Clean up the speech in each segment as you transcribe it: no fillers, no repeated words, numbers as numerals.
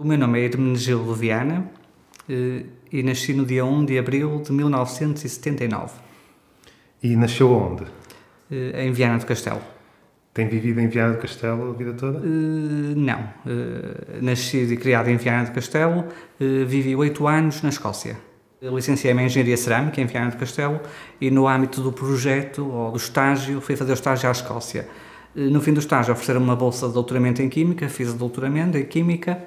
O meu nome é Hermenegildo Viana e nasci no dia 1 de abril de 1979. E nasceu onde? Em Viana do Castelo. Tem vivido em Viana do Castelo a vida toda? Não. Nascido e criado em Viana do Castelo, vivi 8 anos na Escócia. Licenciei-me em Engenharia Cerâmica em Viana do Castelo e no âmbito do projeto ou do estágio fui fazer o estágio à Escócia. No fim do estágio ofereceram-me uma bolsa de doutoramento em Química, fiz o doutoramento em Química,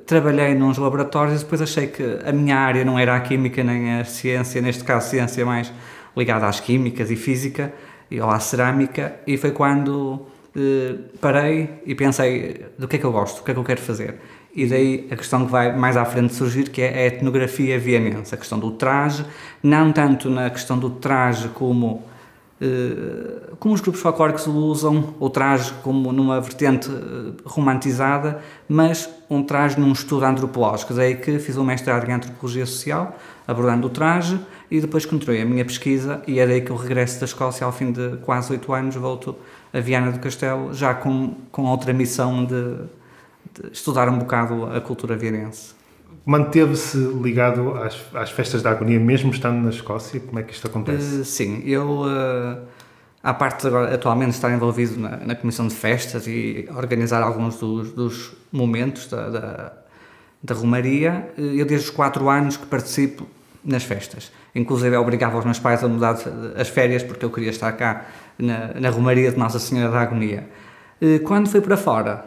trabalhei nos laboratórios e depois achei que a minha área não era a Química nem a Ciência, neste caso Ciência mais ligada às Químicas e Física ou à Cerâmica, e foi quando parei e pensei do que é que eu gosto, o que é que eu quero fazer. E daí a questão que vai mais à frente surgir, que é a etnografia vienense, a questão do traje, não tanto na questão do traje como os grupos folclóricos usam, o traje como numa vertente romantizada, mas um traje num estudo antropológico. Daí que fiz um mestrado em Antropologia Social, abordando o traje, e depois continuei a minha pesquisa, e é daí que eu regresso da Escócia ao fim de quase 8 anos, volto a Viana do Castelo, já com outra missão de estudar um bocado a cultura vienense. Manteve-se ligado às festas da agonia, mesmo estando na Escócia? Como é que isto acontece? Sim, eu, à parte de agora, atualmente estar envolvido na Comissão de Festas e organizar alguns dos momentos da Romaria, eu desde os 4 anos que participo nas festas. Inclusive eu obrigava os meus pais a mudar as férias porque eu queria estar cá na Romaria de Nossa Senhora da Agonia. Quando fui para fora,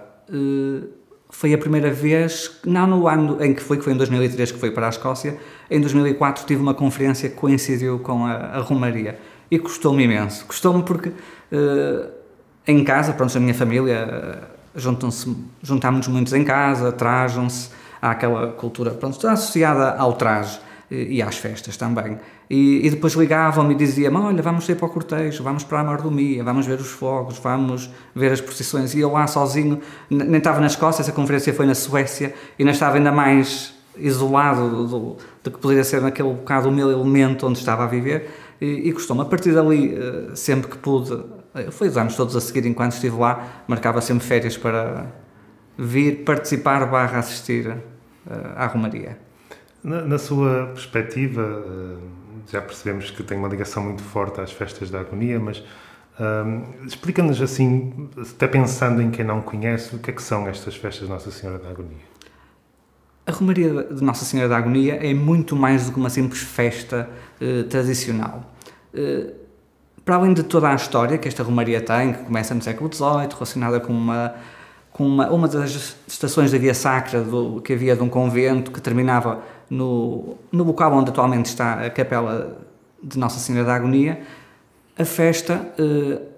foi a primeira vez, não no ano em que foi em 2003 que fui para a Escócia, em 2004 tive uma conferência que coincidiu com a Romaria e custou-me imenso. Custou-me porque em casa, pronto, a minha família juntámos-nos muitos em casa, trajam-se, há aquela cultura, pronto, está associada ao traje e às festas também. E depois ligavam-me e diziam-me, olha, vamos sair para o cortejo, vamos para a mordomia, vamos ver os fogos, vamos ver as procissões. E eu lá sozinho, nem estava na Escócia, essa conferência foi na Suécia, e não estava ainda mais isolado do que poderia ser naquele bocado o meu elemento onde estava a viver, e custou-me. A partir dali, sempre que pude, foi os anos todos a seguir, enquanto estive lá, marcava sempre férias para vir participar / assistir à Romaria. Na sua perspectiva, já percebemos que tem uma ligação muito forte às festas da agonia, mas explica-nos assim, até pensando em quem não conhece, o que é que são estas festas de Nossa Senhora da Agonia? A Romaria de Nossa Senhora da Agonia é muito mais do que uma simples festa tradicional. Para além de toda a história que esta Romaria tem, que começa no século XVIII, relacionada com uma das estações da Via Sacra que havia de um convento que terminava no local onde atualmente está a capela de Nossa Senhora da Agonia, a festa,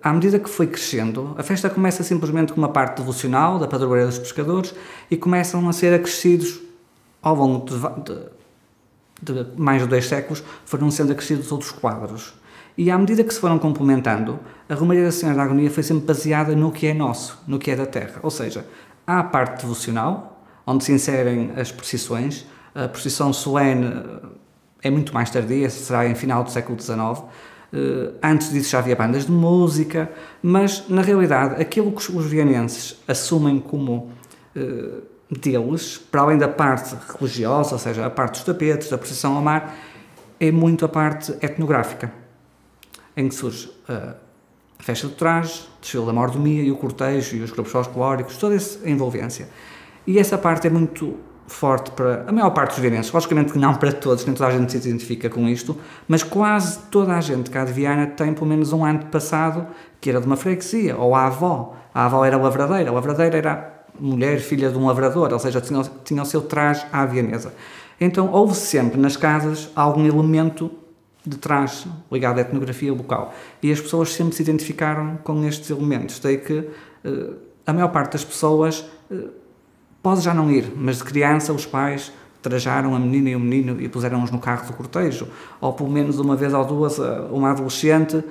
à medida que foi crescendo, a festa começa simplesmente com uma parte devocional da padroeira dos pescadores e começam a ser acrescidos ao longo de mais de 2 séculos, foram sendo acrescidos outros quadros. E à medida que se foram complementando, a Romaria da Senhora da Agonia foi sempre baseada no que é nosso, no que é da terra. Ou seja, há a parte devocional, onde se inserem as procissões. A procissão solene é muito mais tardia, será em final do século XIX. Antes disso já havia bandas de música, mas na realidade aquilo que os vienenses assumem como deles, para além da parte religiosa, ou seja, a parte dos tapetes, da procissão ao mar, é muito a parte etnográfica, em que surge a festa do traje, o desfile da mordomia e o cortejo e os grupos folclóricos, toda essa envolvência. E essa parte é muito forte para a maior parte dos vienenses, logicamente que não para todos, nem toda a gente se identifica com isto, mas quase toda a gente cá de Viana tem pelo menos um antepassado que era de uma freguesia, ou a avó era lavradeira, a lavradeira era mulher, filha de um lavrador, ou seja, tinha o seu traje à vienesa. Então houve sempre nas casas algum elemento de traje ligado à etnografia local, e as pessoas sempre se identificaram com estes elementos, daí que a maior parte das pessoas pode já não ir, mas de criança os pais trajaram a menina e o menino e puseram-nos no carro do cortejo, ou pelo menos uma vez ou duas, uma adolescente,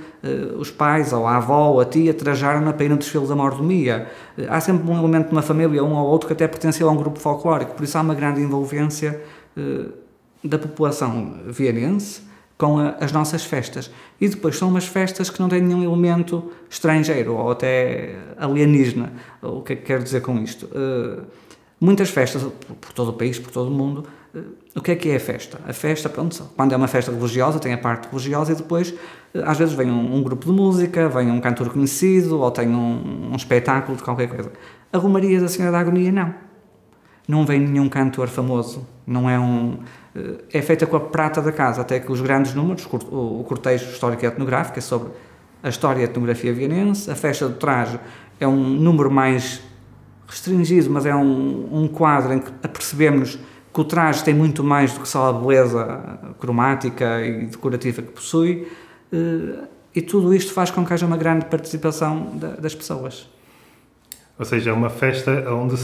os pais, ou a avó, ou a tia, trajaram-na para ir no desfile da mordomia. Há sempre um elemento de uma família, um ou outro, que até pertenceu a um grupo folclórico, por isso há uma grande envolvência da população vienense com as nossas festas. E depois são umas festas que não têm nenhum elemento estrangeiro ou até alienígena. O que é que quero dizer com isto? Muitas festas, por todo o país, por todo o mundo, o que é a festa? A festa, pronto, quando é uma festa religiosa, tem a parte religiosa e depois, às vezes, vem um grupo de música, vem um cantor conhecido ou tem um espetáculo de qualquer coisa. A Romaria da Senhora da Agonia, não. Não vem nenhum cantor famoso, não é é feita com a prata da casa, até que os grandes números, o cortejo histórico e etnográfico é sobre a história e a etnografia vienense, a festa do traje é um número mais restringido, mas é um quadro em que apercebemos que o traje tem muito mais do que só a beleza cromática e decorativa que possui, e tudo isto faz com que haja uma grande participação das pessoas. Ou seja, é uma festa onde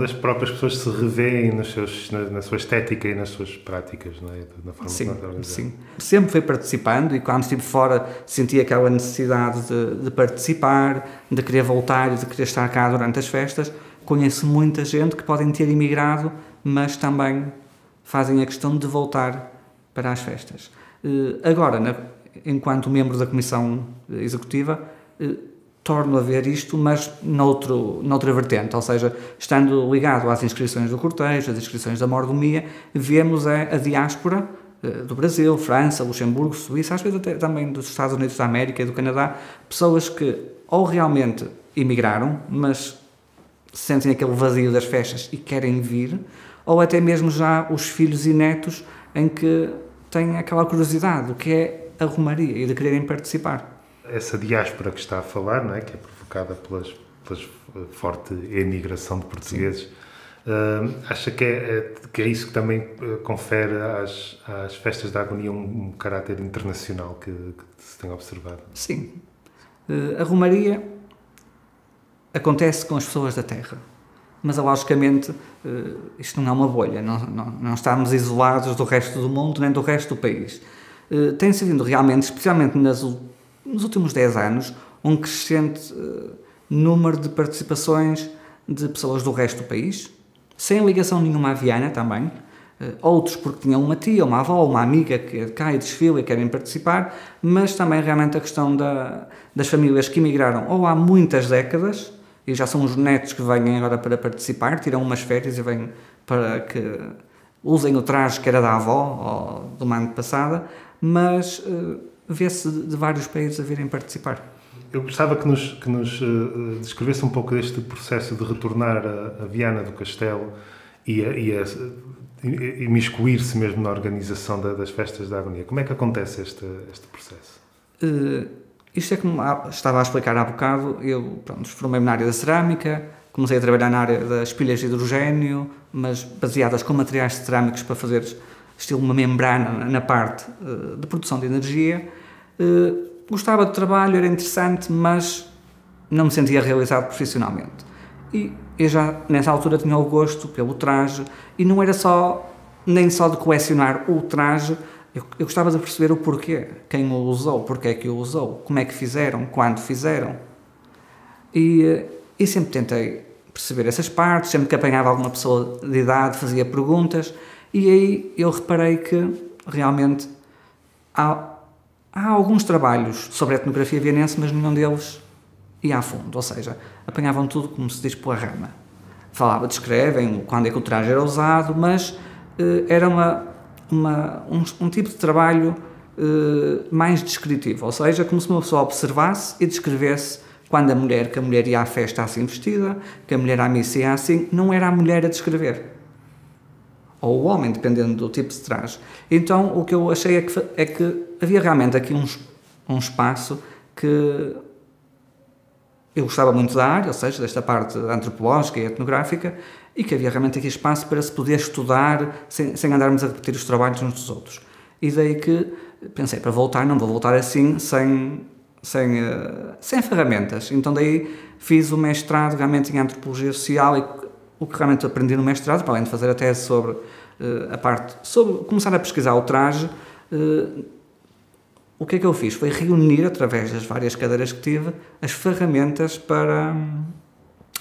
as próprias pessoas se revêem na sua estética e nas suas práticas, não é? Na forma sim, como organizar. Sim. Sempre fui participando e quando estive fora sentia aquela necessidade de participar, de querer voltar e de querer estar cá durante as festas. Conheço muita gente que podem ter emigrado, mas também fazem a questão de voltar para as festas. Agora, enquanto membro da Comissão Executiva, torno a ver isto, mas noutra vertente, ou seja, estando ligado às inscrições do cortejo, às inscrições da mordomia, vemos a diáspora do Brasil, França, Luxemburgo, Suíça, às vezes até também dos Estados Unidos da América e do Canadá, pessoas que ou realmente emigraram, mas sentem aquele vazio das festas e querem vir, ou até mesmo já os filhos e netos em que têm aquela curiosidade do que é a Romaria e de quererem participar. Essa diáspora que está a falar, não é? Que é provocada pela forte emigração de portugueses, acha que é isso que também confere às festas da agonia um caráter internacional que se tem observado? Sim. A Romaria acontece com as pessoas da terra, mas logicamente isto não é uma bolha, não estamos isolados do resto do mundo nem do resto do país. Tem-se vindo realmente, especialmente nos últimos 10 anos, um crescente número de participações de pessoas do resto do país, sem ligação nenhuma à Viana também, outros porque tinham uma tia, uma avó, uma amiga que é de cá e desfila e querem participar, mas também realmente a questão das famílias que emigraram ou há muitas décadas, e já são os netos que vêm agora para participar, tiram umas férias e vêm para que usem o traje que era da avó ou do ano passado, mas vê-se de vários países a virem participar. Eu gostava que nos descrevesse um pouco deste processo de retornar a Viana do Castelo e imiscuir-se mesmo na organização das festas da agonia. Como é que acontece este processo? Isto é como estava a explicar há bocado. Eu formei-me na área da cerâmica, comecei a trabalhar na área das pilhas de hidrogénio, mas baseadas com materiais cerâmicos para fazer estilo uma membrana na parte de produção de energia. Gostava do trabalho, era interessante, mas não me sentia realizado profissionalmente. E eu já, nessa altura, tinha o gosto pelo traje, e não era nem só de colecionar o traje, eu gostava de perceber o porquê, quem o usou, porque é que o usou, como é que fizeram, quando fizeram. E sempre tentei perceber essas partes, sempre que apanhava alguma pessoa de idade, fazia perguntas, e aí eu reparei que realmente há alguns trabalhos sobre a etnografia vienense, mas nenhum deles ia a fundo, ou seja, apanhavam tudo, como se diz, pela rama. Descrevem quando é que o traje era usado, mas era um tipo de trabalho mais descritivo, ou seja, como se uma pessoa observasse e descrevesse quando que a mulher ia à festa assim vestida, que a mulher à missa ia assim, não era a mulher a descrever. Ou o homem, dependendo do tipo de traje. Então, o que eu achei é que havia realmente aqui um espaço que eu gostava muito da área, ou seja, desta parte antropológica e etnográfica, e que havia realmente aqui espaço para se poder estudar sem andarmos a repetir os trabalhos uns dos outros. E daí que pensei, para voltar, não vou voltar assim, sem ferramentas. Então daí fiz o mestrado realmente em antropologia social, e o que realmente aprendi no mestrado, para além de fazer a tese sobre sobre começar a pesquisar o traje, o que é que eu fiz? Foi reunir, através das várias cadeiras que tive, as ferramentas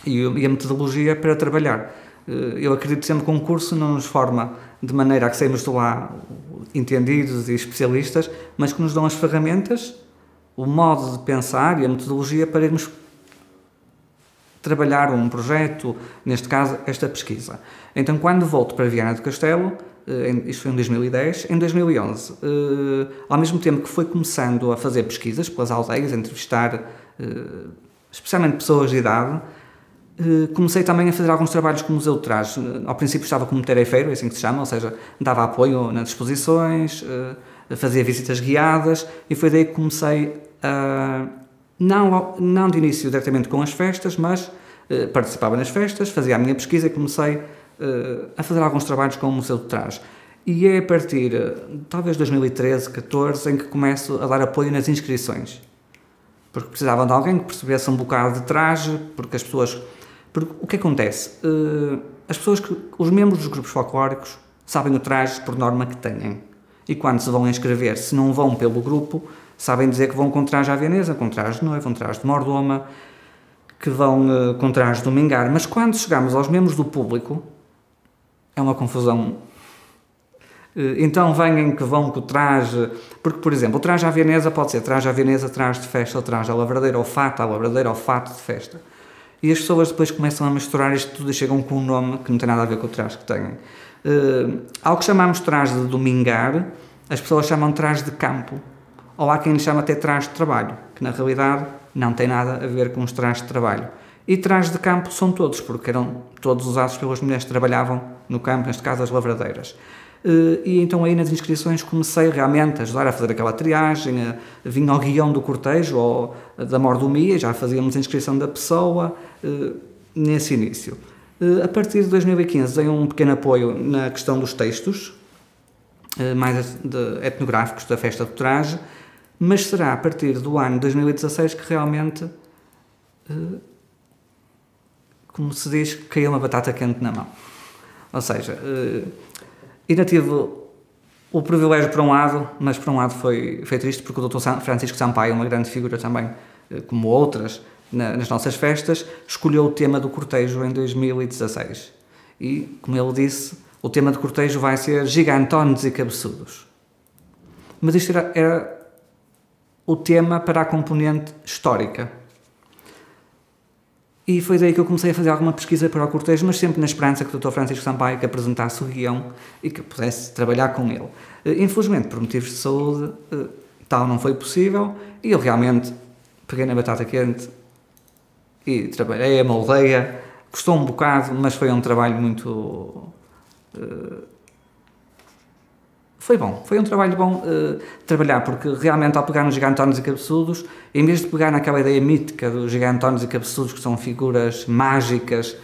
e a metodologia para trabalhar. Eu acredito sempre que um curso não nos forma de maneira a que saímos de lá entendidos e especialistas, mas que nos dão as ferramentas, o modo de pensar e a metodologia para irmos trabalhar um projeto, neste caso, esta pesquisa. Então, quando volto para Viana do Castelo, isto foi em 2010, em 2011, ao mesmo tempo que foi começando a fazer pesquisas pelas aldeias, a entrevistar especialmente pessoas de idade, comecei também a fazer alguns trabalhos com o Museu de Trás. Ao princípio estava como tarefeiro, é assim que se chama, ou seja, dava apoio nas exposições, fazia visitas guiadas, e foi daí que comecei a, não de início diretamente com as festas, mas participava nas festas, fazia a minha pesquisa e comecei a fazer alguns trabalhos com o Museu de Trás. E é a partir, talvez 2013, 14, em que começo a dar apoio nas inscrições. Porque precisavam de alguém que percebesse um bocado de traje, porque as pessoas... Porque o que acontece? As pessoas, os membros dos grupos folclóricos sabem o traje por norma que têm. E quando se vão inscrever, se não vão pelo grupo, sabem dizer que vão com traje à vienesa, com traje de noiva, com traje de mordoma, que vão com traje de domingar. Mas quando chegamos aos membros do público, é uma confusão. Então vêm que vão com o traje... Porque, por exemplo, o traje à vienesa pode ser traje à vienesa, traje de festa, ou traje à lavradeira, ou fato à lavradeira, ou fato de festa. E as pessoas depois começam a misturar isto tudo e chegam com um nome que não tem nada a ver com o traje que têm. Ao que chamamos traje de domingar, as pessoas chamam traje de campo. Ou há quem lhe chama até traje de trabalho, que na realidade não tem nada a ver com os trajes de trabalho. E trajes de campo são todos, porque eram todos usados pelas mulheres que trabalhavam no campo, neste caso as lavradeiras. E então aí nas inscrições comecei realmente a ajudar a fazer aquela triagem, vinha ao guião do cortejo ou da mordomia, já fazíamos a inscrição da pessoa nesse início. A partir de 2015 dei um pequeno apoio na questão dos textos, mais etnográficos da festa do traje, mas será a partir do ano 2016 que realmente, como se diz, caiu uma batata quente na mão. Ou seja, ainda tive o privilégio por um lado, mas por um lado foi triste porque o Dr. Francisco Sampaio, uma grande figura também, como outras, nas nossas festas, escolheu o tema do cortejo em 2016. E, como ele disse, o tema do cortejo vai ser gigantones e cabeçudos. Mas isto era o tema para a componente histórica. E foi daí que eu comecei a fazer alguma pesquisa para o cortejo, mas sempre na esperança que o Dr. Francisco Sampaio que apresentasse o guião e que pudesse trabalhar com ele. Infelizmente, por motivos de saúde, tal não foi possível, e eu realmente peguei na batata quente e trabalhei, a moldeia, custou um bocado, mas foi um trabalho muito... Foi bom, foi um trabalho bom trabalhar, porque realmente ao pegar nos gigantones e cabeçudos, em vez de pegar naquela ideia mítica dos gigantones e cabeçudos, que são figuras mágicas,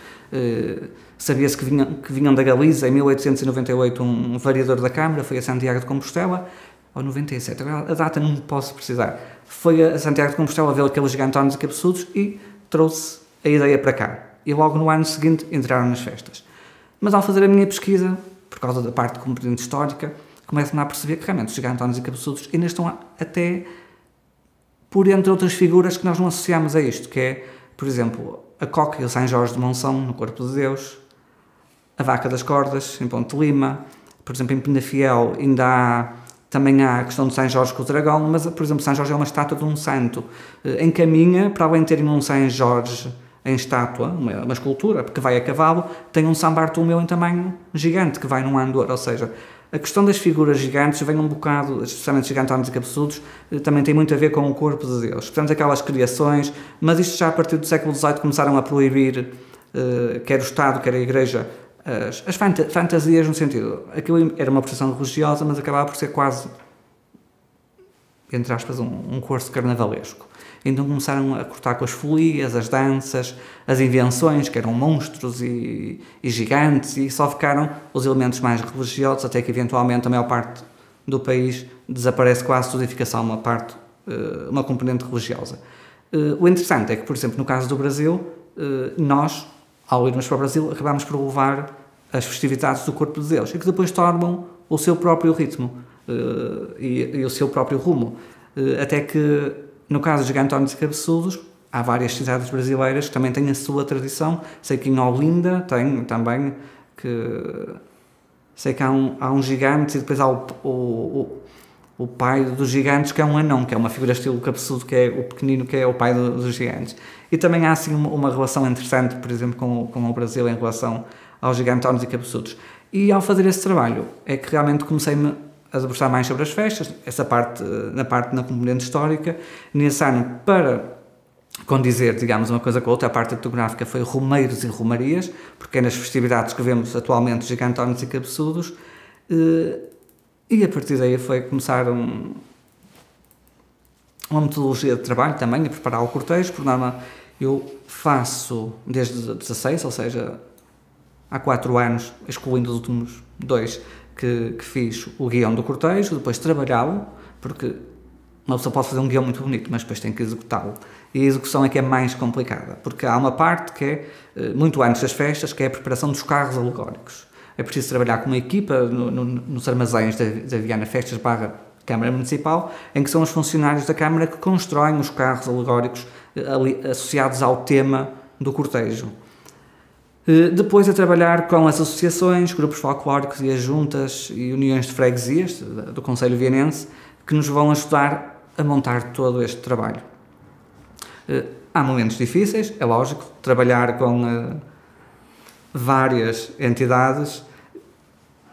sabia-se que vinham da Galiza. Em 1898 um vereador da Câmara foi a Santiago de Compostela, ou 97, agora a data não posso precisar, foi a Santiago de Compostela ver aqueles gigantones e cabeçudos e trouxe a ideia para cá. E logo no ano seguinte entraram nas festas. Mas ao fazer a minha pesquisa, por causa da parte de componente histórica, começo-me a perceber que realmente os gigantones e cabeçudos ainda estão até por entre outras figuras que nós não associamos a isto, que é, por exemplo, a Coca e o São Jorge de Monção, no Corpo de Deus, a Vaca das Cordas, em Ponte de Lima, por exemplo, em Penafiel também há a questão de São Jorge com o dragão, mas, por exemplo, São Jorge é uma estátua de um santo. Em Caminha, para além de terem um São Jorge em estátua, uma escultura, que vai a cavalo, tem um São Bartolomeu em tamanho gigante, que vai num andor, ou seja, a questão das figuras gigantes vem um bocado, especialmente gigantones e cabeçudos, também tem muito a ver com o corpo de Deus. Portanto, aquelas criações, mas isto já a partir do século XVIII começaram a proibir, quer o Estado, quer a Igreja, as fantasias no sentido. Aquilo era uma procissão religiosa, mas acabava por ser quase, entre aspas, um curso carnavalesco. Então começaram a cortar com as folias, as danças, as invenções, que eram monstros e gigantes, e só ficaram os elementos mais religiosos, até que eventualmente a maior parte do país desaparece quase tudo e fica só uma componente religiosa. O interessante é que, por exemplo, no caso do Brasil, nós, ao irmos para o Brasil, acabamos por levar as festividades do Corpo de Deus, e que depois tornam o seu próprio ritmo e o seu próprio rumo. Até que, no caso dos gigantones e cabeçudos, há várias cidades brasileiras que também têm a sua tradição. Sei que em Olinda tem também, sei que há um gigante, e depois há o pai dos gigantes, que é um anão, que é uma figura estilo cabeçudo, que é o pequenino, que é o pai dos gigantes. E também há assim uma relação interessante, por exemplo, com o Brasil em relação aos gigantones e cabeçudos. E ao fazer esse trabalho é que realmente comecei-me a debruçar mais sobre as festas, essa parte na componente histórica. Nesse ano, para condizer, digamos, uma coisa com a outra, a parte etnográfica foi romeiros e romarias, porque é nas festividades que vemos atualmente gigantones e cabeçudos, e a partir daí foi começar uma metodologia de trabalho também, a preparar o cortejo. Por norma, eu faço desde 16, ou seja, há 4 anos, excluindo os últimos 2, que fiz o guião do cortejo, depois trabalhá-lo, porque uma pessoa pode fazer um guião muito bonito, mas depois tem que executá-lo. E a execução é que é mais complicada, porque há uma parte que é, muito antes das festas, que é a preparação dos carros alegóricos. É preciso trabalhar com uma equipa nos armazéns da Viana Festas / Câmara Municipal, em que são os funcionários da Câmara que constroem os carros alegóricos associados ao tema do cortejo. Depois a trabalhar com as associações, grupos folclóricos e as juntas e uniões de freguesias do Conselho Vianense, que nos vão ajudar a montar todo este trabalho. Há momentos difíceis, é lógico, trabalhar com várias entidades,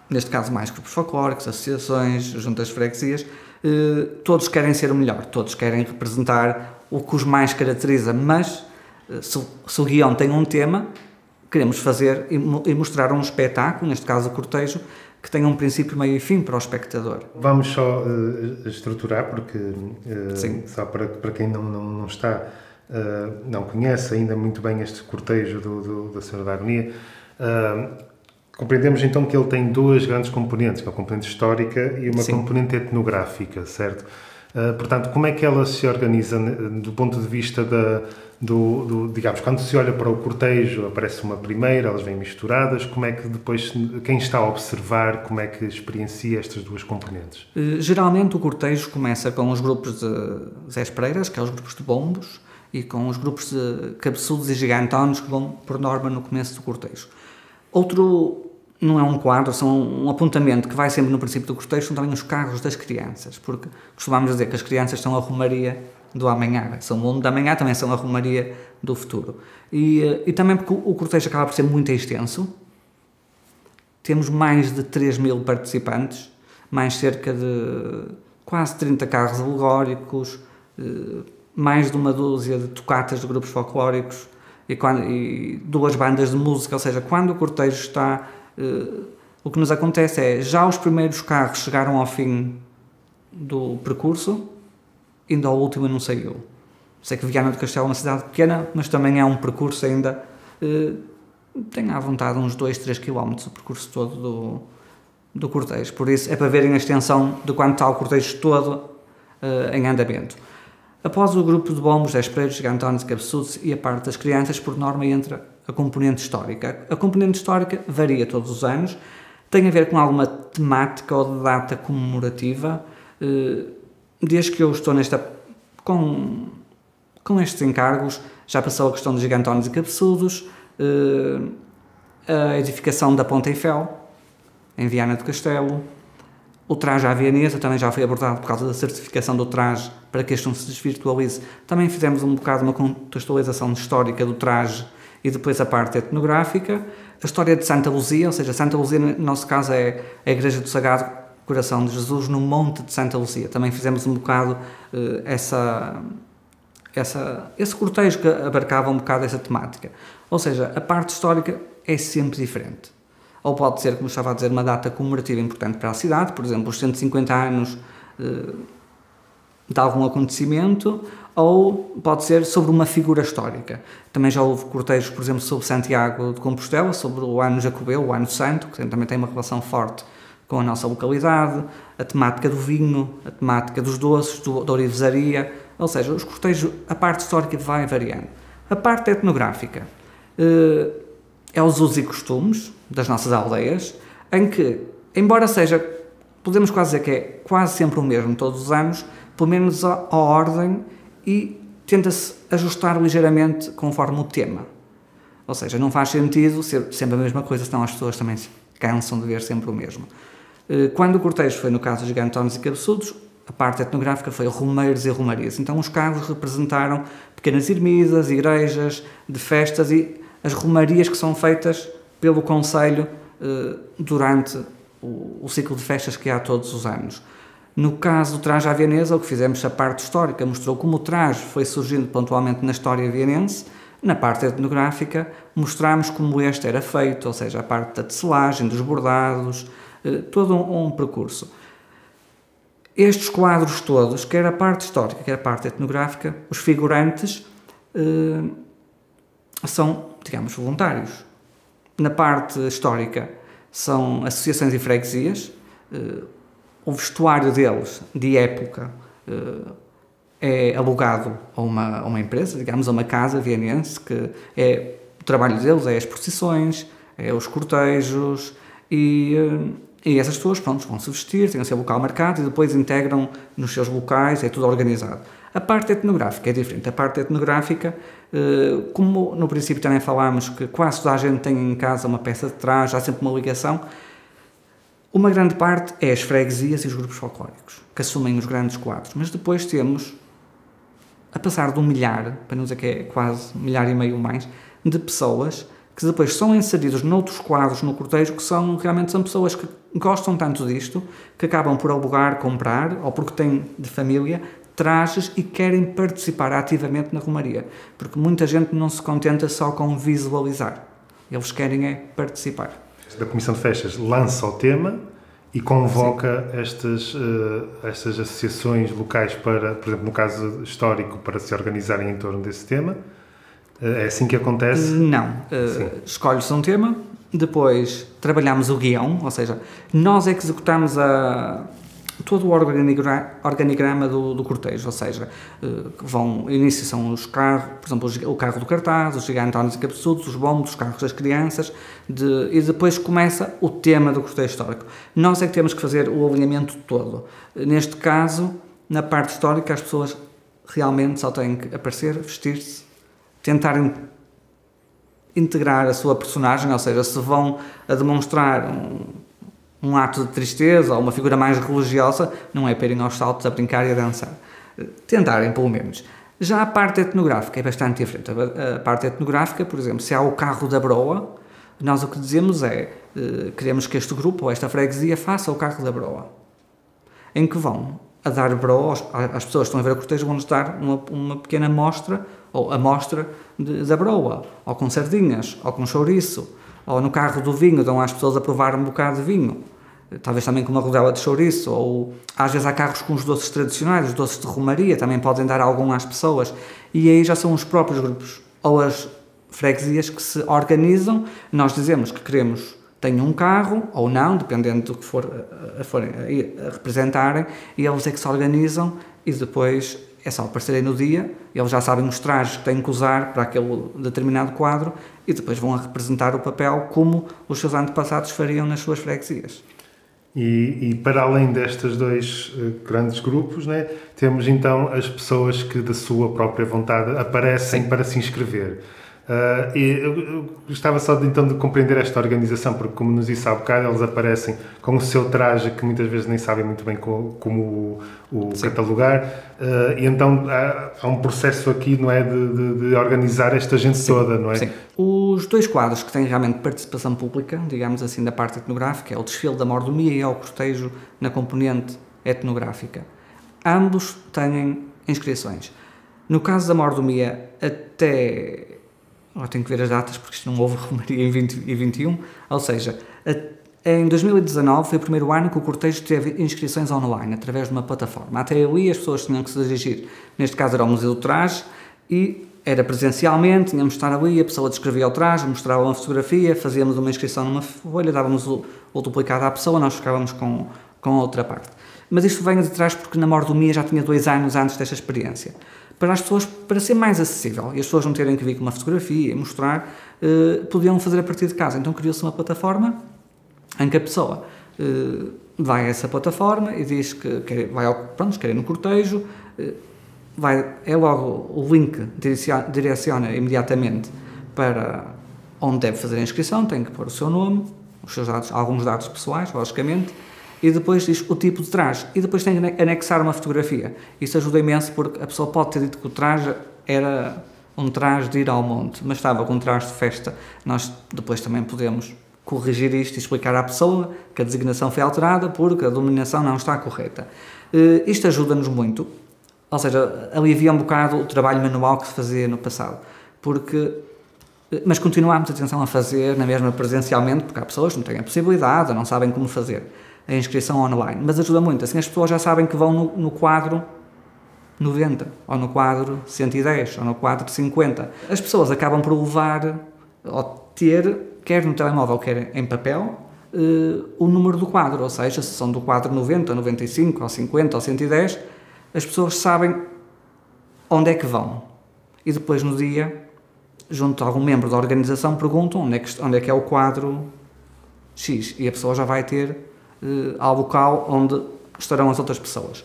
neste caso mais grupos folclóricos, associações, juntas de freguesias, todos querem ser o melhor, todos querem representar o que os mais caracteriza, mas se o guião tem um tema, queremos fazer e mostrar um espetáculo, neste caso o cortejo, que tenha um princípio, meio e fim para o espectador. Vamos só estruturar, porque só para quem não está, não conhece ainda muito bem este cortejo da Senhora da Agonia, compreendemos então que ele tem 2 grandes componentes, que é a componente histórica e uma componente etnográfica, certo? Portanto, como é que ela se organiza do ponto de vista digamos, quando se olha para o cortejo, aparece uma primeira, elas vêm misturadas, como é que depois, quem está a observar, como é que experiencia estas 2 componentes? Geralmente o cortejo começa com os grupos de Zé Espreiras, que é os grupos de bombos, e com os grupos de cabeçudos e gigantones, que vão, por norma, no começo do cortejo. Outro, não é um quadro, são um apontamento que vai sempre no princípio do cortejo, são também os carros das crianças, porque costumamos dizer que as crianças são a romaria do amanhã, são o mundo da manhã, também são a romaria do futuro. E também porque o cortejo acaba por ser muito extenso, temos mais de 3.000 participantes, mais cerca de quase 30 carros alegóricos, mais de uma dúzia de tocatas de grupos folclóricos e 2 bandas de música, ou seja, quando o cortejo está... o que nos acontece é, já os primeiros carros chegaram ao fim do percurso, ainda ao último não saiu. Sei que Viana do Castelo é uma cidade pequena, mas também é um percurso ainda, tem à vontade uns 2-3 km o percurso todo do cortejo. Por isso é para verem a extensão de quanto está o cortejo todo em andamento. Após o grupo de bombos, Zé Espreiros, gigantones, cabeçudos e a parte das crianças, por norma entra a componente histórica. A componente histórica varia todos os anos, tem a ver com alguma temática ou data comemorativa. Desde que eu estou com estes encargos, já passou a questão dos gigantones e cabeçudos, a edificação da Ponte Eiffel, em Viana do Castelo, o traje à vienesa também já foi abordado por causa da certificação do traje, para que este não se desvirtualize. Também fizemos um bocado uma contextualização histórica do traje e depois a parte etnográfica. A história de Santa Luzia, ou seja, Santa Luzia, no nosso caso, é a Igreja do Sagrado Coração de Jesus no Monte de Santa Luzia. Também fizemos um bocado esse cortejo que abarcava um bocado essa temática. Ou seja, a parte histórica é sempre diferente. Ou pode ser, como estava a dizer, uma data comemorativa importante para a cidade, por exemplo, os 150 anos de algum acontecimento, ou pode ser sobre uma figura histórica. Também já houve cortejos, por exemplo, sobre Santiago de Compostela, sobre o ano Jacobeu, o ano Santo, que também tem uma relação forte com a nossa localidade, a temática do vinho, a temática dos doces, da orivesaria, ou seja, os cortejos, a parte histórica vai variando. A parte etnográfica é os usos e costumes das nossas aldeias, em que, embora seja, podemos quase dizer que é quase sempre o mesmo todos os anos, pelo menos a ordem, e tenta-se ajustar ligeiramente conforme o tema. Ou seja, não faz sentido ser sempre a mesma coisa, senão as pessoas também se cansam de ver sempre o mesmo. Quando o cortejo foi no caso dos gigantones e cabeçudos, a parte etnográfica foi romeiros e romarias. Então os carros representaram pequenas ermidas, igrejas, de festas e as romarias que são feitas pelo concelho durante o ciclo de festas que há todos os anos. No caso do traje à vienesa, o que fizemos, a parte histórica mostrou como o traje foi surgindo pontualmente na história vienense. Na parte etnográfica, mostramos como este era feito, ou seja, a parte da tecelagem, dos bordados, todo um percurso. Estes quadros todos, quer a parte histórica, quer a parte etnográfica, os figurantes são, digamos, voluntários. Na parte histórica, são associações e freguesias. O vestuário deles, de época, é alugado a uma empresa, digamos, a uma casa vienense, que o trabalho deles é as procissões, é os cortejos e essas pessoas, pronto, vão se vestir, têm o seu local marcado e depois integram nos seus locais, é tudo organizado. A parte etnográfica é diferente. A parte etnográfica, como no princípio também falámos que quase toda a gente tem em casa uma peça de traje, há sempre uma ligação, uma grande parte é as freguesias e os grupos folclóricos, que assumem os grandes quadros, mas depois temos, a passar de 1 milhar, para não dizer que é quase 1,5 milhar mais, de pessoas que depois são inseridos noutros quadros no cortejo que realmente são pessoas que gostam tanto disto, que acabam por alugar, comprar, ou porque têm de família, trajes e querem participar ativamente na romaria, porque muita gente não se contenta só com visualizar, eles querem é participar. Da Comissão de Festas lança o tema e convoca estas associações locais para, por exemplo, no caso histórico, para se organizarem em torno desse tema. É assim que acontece? Não. Escolhe-se um tema, depois trabalhamos o guião, ou seja, nós é que executamos todo o organigrama do cortejo, ou seja, início são os carros, por exemplo, o carro do cartaz, os gigantones e cabeçudos, os bombos, os carros das crianças, e depois começa o tema do cortejo histórico. Nós é que temos que fazer o alinhamento todo. Neste caso, na parte histórica, as pessoas realmente só têm que aparecer, vestir-se, tentarem integrar a sua personagem, ou seja, se vão a demonstrar um ato de tristeza ou uma figura mais religiosa, não é para irem aos saltos a brincar e a dançar. Tentarem, pelo menos. Já a parte etnográfica é bastante diferente. A parte etnográfica, por exemplo, se há o carro da broa, nós o que dizemos é queremos que este grupo ou esta freguesia faça o carro da broa, em que vão a dar broa às pessoas que estão a ver a cortejo, vão-nos dar uma pequena amostra, ou amostra da broa, ou com sardinhas, ou com chouriço, ou no carro do vinho dão às pessoas a provar um bocado de vinho, talvez também com uma rodela de chouriço, ou às vezes há carros com os doces tradicionais, os doces de romaria, também podem dar algum às pessoas, e aí já são os próprios grupos, ou as freguesias que se organizam. Nós dizemos que queremos, tenham um carro, ou não, dependendo do que forem a representarem, e eles é que se organizam, e depois é só aparecerem no dia, eles já sabem os trajes que têm que usar para aquele determinado quadro, e depois vão a representar o papel como os seus antepassados fariam nas suas freguesias. E para além destes dois grandes grupos, né, temos então as pessoas que da sua própria vontade aparecem para se inscrever. E eu gostava só de compreender esta organização, porque como nos disse há bocado, eles aparecem com o seu traje que muitas vezes nem sabem muito bem como o catalogar, e então há um processo aqui, não é, de organizar esta gente toda, não é? Sim. Os dois quadros que têm realmente participação pública, digamos assim, da parte etnográfica, é o desfile da mordomia e é o cortejo na componente etnográfica. Ambos têm inscrições. No caso da mordomia, até... Agora tenho que ver as datas porque isto não houve romaria em 2021, ou seja, em 2019 foi o primeiro ano que o cortejo teve inscrições online, através de uma plataforma. Até ali as pessoas tinham que se dirigir, neste caso era o Museu do Traje, e era presencialmente, tínhamos de estar ali, a pessoa descrevia o traje, mostrava uma fotografia, fazíamos uma inscrição numa folha, dávamos o duplicado à pessoa, nós ficávamos com a outra parte. Mas isto vem de trás porque na mordomia já tinha 2 anos antes desta experiência. Para as pessoas, para ser mais acessível e as pessoas não terem que vir com uma fotografia e mostrar, podiam fazer a partir de casa. Então criou-se uma plataforma em que a pessoa vai a essa plataforma e diz que quer ir no cortejo, é logo o link direciona imediatamente para onde deve fazer a inscrição, tem que pôr o seu nome, os seus dados, alguns dados pessoais, logicamente, e depois diz o tipo de traje, e depois tem que anexar uma fotografia. Isso ajuda imenso porque a pessoa pode ter dito que o traje era um traje de ir ao monte, mas estava com um traje de festa. Nós depois também podemos corrigir isto e explicar à pessoa que a designação foi alterada porque a denominação não está correta. Isto ajuda-nos muito, ou seja, alivia um bocado o trabalho manual que se fazia no passado, mas continuamos, atenção, a fazer na mesma presencialmente, porque há pessoas que não têm a possibilidade, ou não sabem como fazer a inscrição online, mas ajuda muito, assim as pessoas já sabem que vão no quadro 90, ou no quadro 110, ou no quadro 50. As pessoas acabam por levar, ou ter, quer no telemóvel, quer em papel, o número do quadro, ou seja, se são do quadro 90, 95, ou 50, ou 110, as pessoas sabem onde é que vão. E depois no dia, junto a algum membro da organização, perguntam onde é que é o quadro X, e a pessoa já vai ter ao local onde estarão as outras pessoas.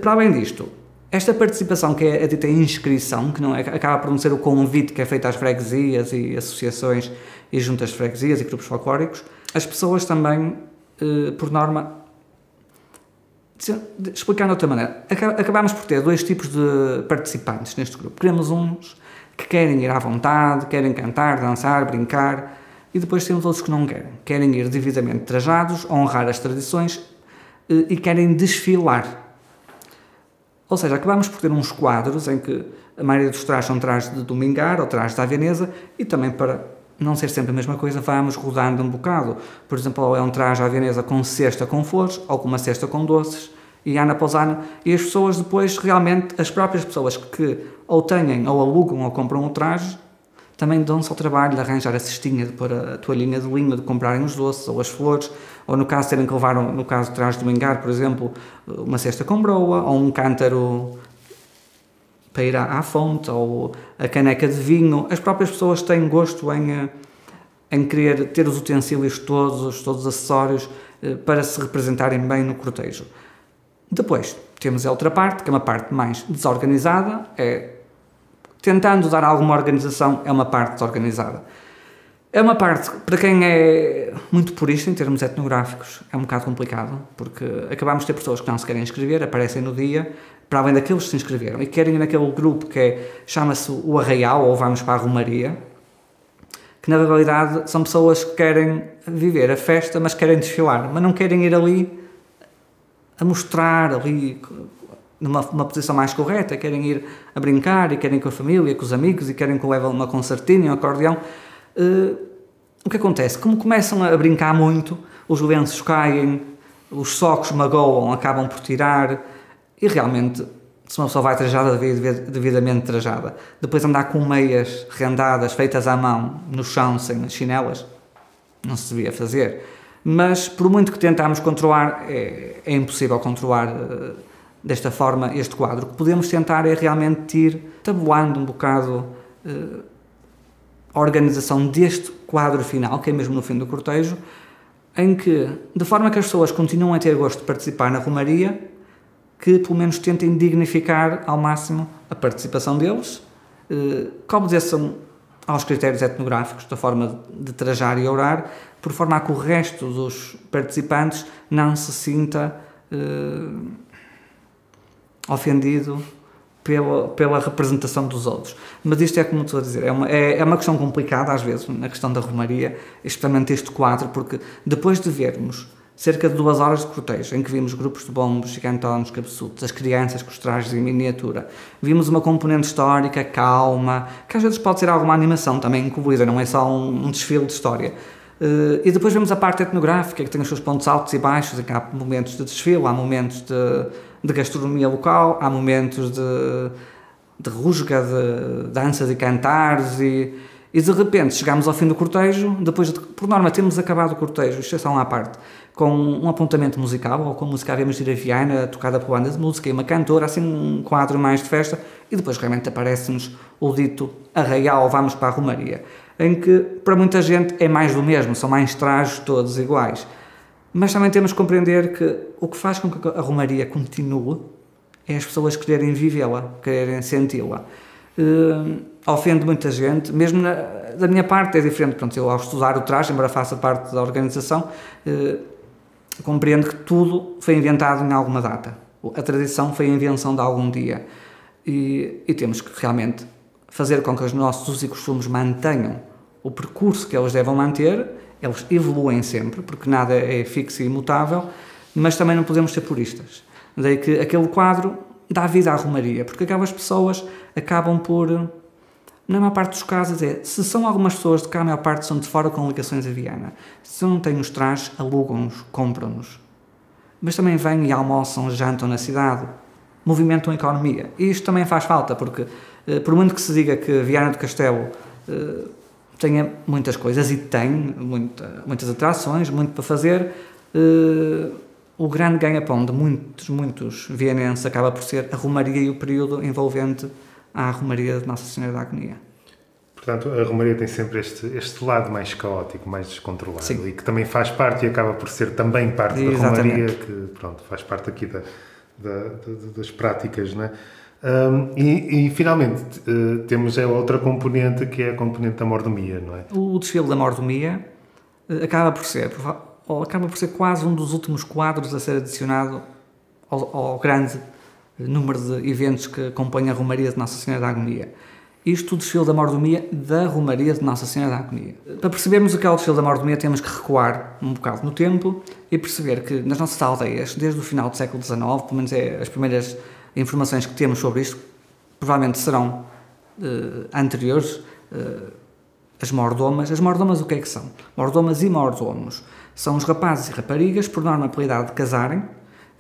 Para além disto, esta participação que é a dita inscrição, que não é, acaba por não ser o convite que é feito às freguesias e associações e juntas de freguesias e grupos folclóricos, as pessoas também, por norma, explicando de outra maneira, acabamos por ter dois tipos de participantes neste grupo. Queremos uns que querem ir à vontade, querem cantar, dançar, brincar, e depois temos outros que não querem ir devidamente trajados, honrar as tradições e querem desfilar. Ou seja, acabamos por ter uns quadros em que a maioria dos trajes são trajes de domingar ou trajes da havanesa, e também, para não ser sempre a mesma coisa, vamos rodando um bocado. Por exemplo, ou é um traje à havanesa com cesta com flores, ou com uma cesta com doces, e ano após ano, e as pessoas depois, realmente, as próprias pessoas que ou têm, ou alugam, ou compram o traje, também dão-se ao trabalho de arranjar a cestinha, de pôr a toalhinha de linho, de comprarem os doces, ou as flores, ou no caso terem que levar, no caso de trajes de domingar, por exemplo, uma cesta com broa, ou um cântaro para ir à fonte, ou a caneca de vinho. As próprias pessoas têm gosto em querer ter os utensílios todos os acessórios para se representarem bem no cortejo. Depois, temos a outra parte, que é uma parte mais desorganizada, tentando dar alguma organização, é uma parte desorganizada. É uma parte, para quem é muito purista em termos etnográficos, é um bocado complicado, porque acabamos de ter pessoas que não se querem inscrever, aparecem no dia, para além daqueles que se inscreveram, e querem ir naquele grupo que chama-se o Arraial, ou Vamos para a Romaria, que na realidade são pessoas que querem viver a festa, mas querem desfilar, mas não querem ir ali a mostrar ali numa posição mais correta, querem ir a brincar, e querem ir com a família, com os amigos, e querem que levem uma concertina, um acordeão. O que acontece? Como começam a brincar muito, os lenços caem, os socos magoam, acabam por tirar, e realmente, se uma pessoa vai trajada, devidamente trajada, depois andar com meias rendadas, feitas à mão, no chão, sem chinelas, não se devia fazer. Mas, por muito que tentámos controlar, é impossível controlar desta forma este quadro. O que podemos tentar é realmente ir tabulando um bocado a organização deste quadro final, que é mesmo no fim do cortejo, em que, de forma que as pessoas continuam a ter gosto de participar na romaria, que pelo menos tentem dignificar ao máximo a participação deles, que obedeçam aos critérios etnográficos da forma de trajar e orar, por forma a que o resto dos participantes não se sinta ofendido pela representação dos outros. Mas isto é como estou a dizer, é uma questão complicada às vezes, na questão da romaria, especialmente este quadro, porque depois de vermos cerca de 2 horas de cortejo, em que vimos grupos de bombos, gigantones, cabeçudos, as crianças com os trajes em miniatura, vimos uma componente histórica, calma, que às vezes pode ser alguma animação também incluída, não é só um desfile de história. E depois vemos a parte etnográfica, que tem os seus pontos altos e baixos, em que há momentos de desfile, há momentos de gastronomia local, há momentos de rusga, de danças e cantares, e de repente chegamos ao fim do cortejo, depois por norma temos acabado o cortejo, exceção à parte, com um apontamento musical, ou com música Havemos de ir a Viana, tocada por banda de música e uma cantora, assim um quadro mais de festa, e depois realmente aparece-nos o dito Arraial, Vamos para a Romaria, em que para muita gente é mais do mesmo, são mais trajes todos iguais. Mas também temos que compreender que o que faz com que a romaria continue é as pessoas quererem vivê-la, quererem senti-la. Ofende muita gente, mesmo da minha parte é diferente. Pronto, eu ao estudar o traje, embora faça parte da organização, compreendo que tudo foi inventado em alguma data. A tradição foi a invenção de algum dia. E temos que realmente fazer com que os nossos usos e costumes mantenham o percurso que eles devem manter. Eles evoluem sempre, porque nada é fixo e imutável, mas também não podemos ser puristas. Daí que aquele quadro dá vida à romaria, porque aquelas pessoas acabam por, na maior parte dos casos, se são algumas pessoas de cá, a maior parte são de fora com ligações a Viana. Se não têm os trajes, alugam-nos, compram-nos. Mas também vêm e almoçam, jantam na cidade, movimentam a economia. E isto também faz falta, porque por muito que se diga que Viana do Castelo tenha muitas coisas, e tem muitas atrações, muito para fazer, o grande ganha-pão de muitos vienenses acaba por ser a romaria e o período envolvente à romaria de Nossa Senhora da Agonia. Portanto, a romaria tem sempre este lado mais caótico, mais descontrolado. Sim. E que também faz parte e acaba por ser também parte da romaria, que faz parte aqui das práticas, não é? E finalmente temos a outra componente, que é a componente da mordomia, não é? O desfile da mordomia acaba por ser quase um dos últimos quadros a ser adicionado ao grande número de eventos que compõem a romaria de Nossa Senhora da Agonia. Isto, o desfile da mordomia da romaria de Nossa Senhora da Agonia. Para percebermos o que é o desfile da mordomia, temos que recuar um bocado no tempo e perceber que nas nossas aldeias, desde o final do século XIX, pelo menos as primeiras informações que temos sobre isto, provavelmente serão anteriores, as mordomas. As mordomas o que é que são? Mordomas e mordomos são os rapazes e raparigas, por norma pela idade de casarem,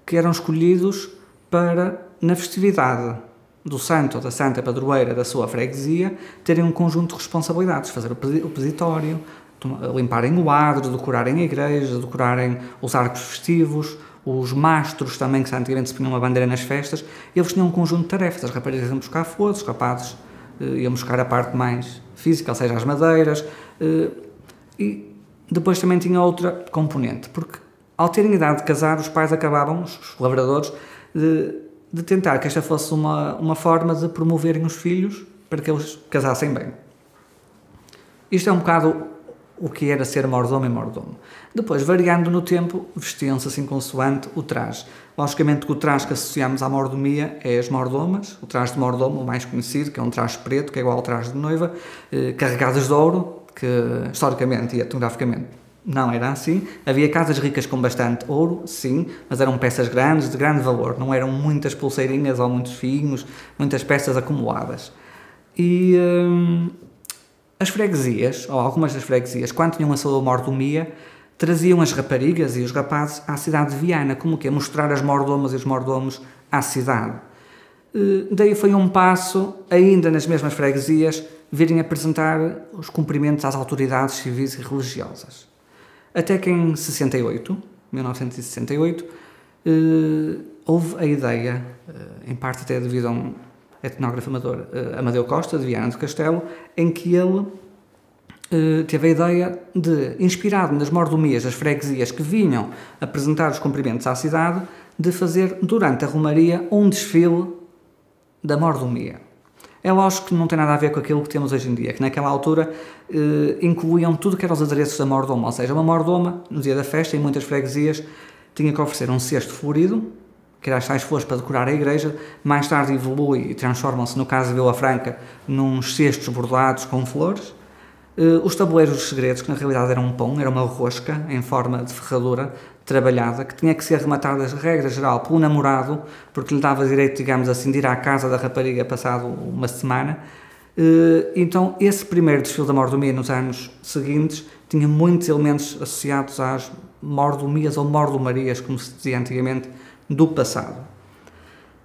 que eram escolhidos para, na festividade do santo ou da santa padroeira da sua freguesia, terem um conjunto de responsabilidades, fazer o peditório, limparem o adro, decorarem a igreja, decorarem os arcos festivos, os mastros também, que antigamente se punham uma bandeira nas festas. Eles tinham um conjunto de tarefas. As raparigas iam buscar flores, os rapazes iam buscar a parte mais física, ou seja, as madeiras, e depois também tinha outra componente, porque ao terem idade de casar, os pais acabavam, os lavradores, de tentar que esta fosse uma forma de promoverem os filhos para que eles casassem bem. Isto é um bocado o que era ser mordomo e mordomo. Depois, variando no tempo, vestiam-se assim consoante o traje. Logicamente que o traje que associamos à mordomia é as mordomas, o traje de mordomo, o mais conhecido, que é um traje preto, que é igual ao traje de noiva, carregadas de ouro, que historicamente e etnograficamente não era assim. Havia casas ricas com bastante ouro, sim, mas eram peças grandes, de grande valor. Não eram muitas pulseirinhas ou muitos fiinhos, muitas peças acumuladas. E as freguesias, ou algumas das freguesias, quando tinham a sua mordomia, traziam as raparigas e os rapazes à cidade de Viana, como que é mostrar as mordomas e os mordomos à cidade. Daí foi um passo, ainda nas mesmas freguesias, virem apresentar os cumprimentos às autoridades civis e religiosas. Até que em 1968, houve a ideia, em parte até devido a um etnógrafo amador, Amadeu Costa, de Viana do Castelo, em que ele teve a ideia de, inspirado nas mordomias das freguesias que vinham apresentar os cumprimentos à cidade, de fazer, durante a romaria, um desfile da mordomia. É lógico que não tem nada a ver com aquilo que temos hoje em dia, que naquela altura incluíam tudo que eram os adereços da mordoma, ou seja, uma mordoma, no dia da festa, em muitas freguesias, tinha que oferecer um cesto florido, que eram as tais flores para decorar a igreja, mais tarde evolui e transformam-se, no caso de Vila Franca, nos cestos bordados com flores. Os tabuleiros dos segredos, que na realidade eram um pão, era uma rosca em forma de ferradura trabalhada, que tinha que ser rematada, regra geral, pelo namorado, porque lhe dava direito, digamos assim, de ir à casa da rapariga passado uma semana. Então, esse primeiro desfile da mordomia nos anos seguintes tinha muitos elementos associados às mordomias ou mordomarias, como se dizia antigamente, do passado.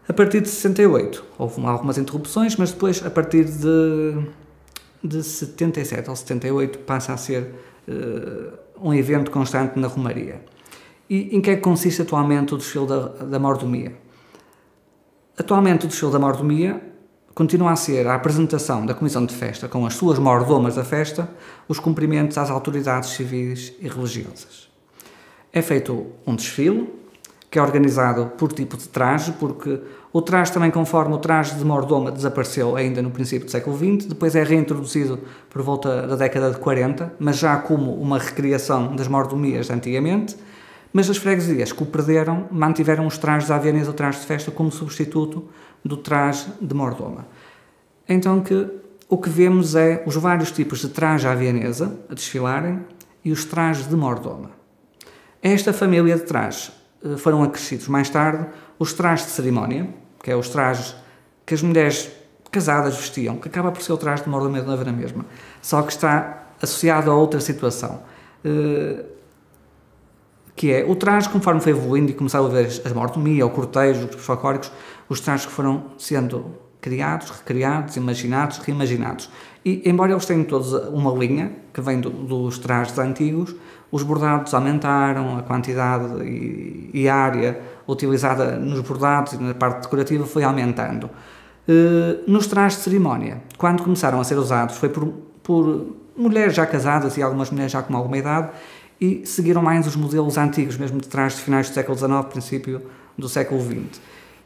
A partir de 68, houve algumas interrupções, mas depois, a partir de 77 ou 78, passa a ser um evento constante na romaria. E em que é que consiste atualmente o desfile da mordomia? Atualmente o desfile da mordomia continua a ser a apresentação da comissão de festa, com as suas mordomas da festa, os cumprimentos às autoridades civis e religiosas. É feito um desfile, que é organizado por tipo de traje, porque o traje também, conforme o traje de mordoma desapareceu ainda no princípio do século XX, depois é reintroduzido por volta da década de 40, mas já como uma recriação das mordomias de antigamente, Mas as freguesias que o perderam mantiveram os trajes à vienesa, o traje de festa, como substituto do traje de mordoma. Então o que vemos é os vários tipos de traje à vienesa a desfilarem e os trajes de mordoma. A esta família de trajes foram acrescidos mais tarde os trajes de cerimónia, que é os trajes que as mulheres casadas vestiam, que acaba por ser o traje de mordoma na mesma, só que está associado a outra situação, que é o traje, conforme foi evoluindo e começaram a ver a mordomia, o cortejo, os grupos folclóricos, os trajes que foram sendo criados, recriados, imaginados, reimaginados. E, embora eles tenham todos uma linha, que vem dos trajes antigos, os bordados aumentaram, a quantidade e área utilizada nos bordados e na parte decorativa foi aumentando. Nos trajes de cerimónia, quando começaram a ser usados, foi por mulheres já casadas e algumas mulheres já com alguma idade, e seguiram mais os modelos antigos, mesmo de trajes de finais do século XIX, princípio do século XX.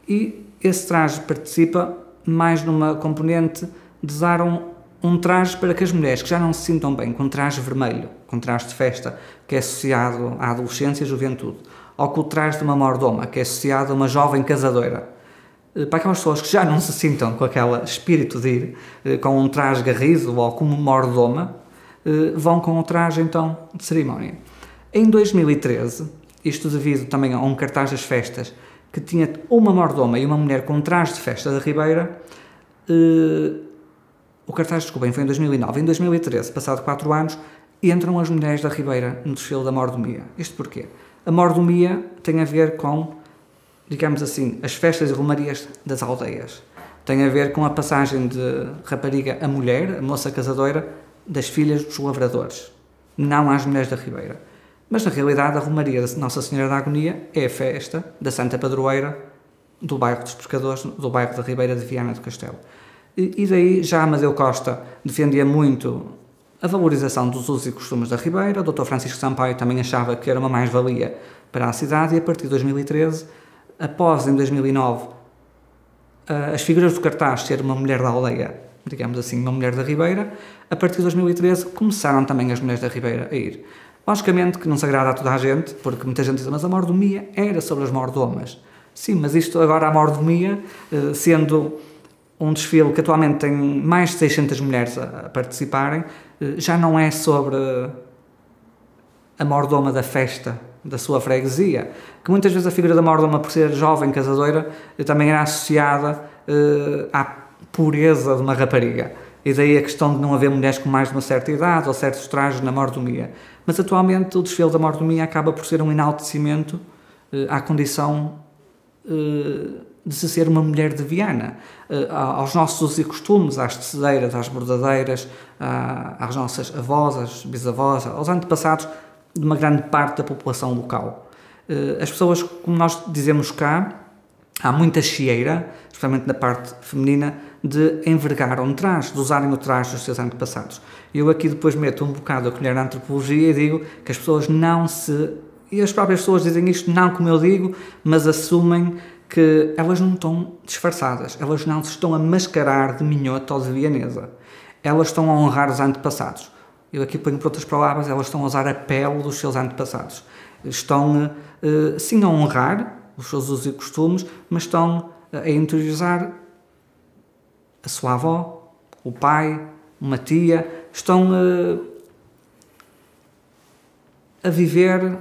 E esse traje participa mais numa componente de dar um traje para que as mulheres que já não se sintam bem com traje vermelho, com traje de festa, que é associado à adolescência e juventude, ou com o traje de uma mordoma, que é associado a uma jovem casadeira, para aquelas pessoas que já não se sintam com aquele espírito de ir com um traje garrido ou como mordoma, vão com o traje então de cerimónia. Em 2013, isto devido também a um cartaz das festas que tinha uma mordoma e uma mulher com um traje de festa da Ribeira, o cartaz, desculpem, foi em 2009. Em 2013, passado 4 anos, entram as mulheres da Ribeira no desfile da mordomia. Isto porquê? A mordomia tem a ver com, digamos assim, as festas e romarias das aldeias. Tem a ver com a passagem de rapariga a mulher, a moça casadeira, das filhas dos lavradores, não às mulheres da Ribeira. Mas, na realidade, a romaria da Nossa Senhora da Agonia é a festa da Santa Padroeira do bairro dos Pescadores, do bairro da Ribeira de Viana do Castelo. E daí já Amadeu Costa defendia muito a valorização dos usos e costumes da Ribeira, o Dr. Francisco Sampaio também achava que era uma mais-valia para a cidade, e a partir de 2013, após em 2009 as figuras do cartaz ser uma mulher da aldeia, digamos assim, uma mulher da Ribeira, a partir de 2013 começaram também as mulheres da Ribeira a ir. Logicamente que não se agrada a toda a gente, porque muita gente diz, mas a mordomia era sobre as mordomas. Sim, mas isto agora, a mordomia, sendo um desfile que atualmente tem mais de 600 mulheres a participarem, já não é sobre a mordoma da festa da sua freguesia, que muitas vezes a figura da mordoma, por ser jovem casadeira, também era associada à pureza de uma rapariga. E daí a questão de não haver mulheres com mais de uma certa idade ou certos trajes na mordomia. Mas atualmente o desfile da mordomia acaba por ser um enaltecimento à condição de se ser uma mulher de Viana, aos nossos usos e costumes, às tecedeiras, às bordadeiras, às nossas avós, às bisavós, aos antepassados de uma grande parte da população local. As pessoas, como nós dizemos cá, há muita chieira, especialmente na parte feminina, de envergar um traje, de usarem o traje dos seus antepassados. Eu aqui depois meto um bocado a colher na antropologia e digo que as pessoas não se... E as próprias pessoas dizem isto não como eu digo, mas assumem que elas não estão disfarçadas, elas não se estão a mascarar de minhota ou de vianesa. Elas estão a honrar os antepassados. Eu aqui ponho por outras palavras, elas estão a usar a pele dos seus antepassados. Estão, sim, a honrar os seus usos e costumes, mas estão a interiorizar a sua avó, o pai, uma tia, estão a viver,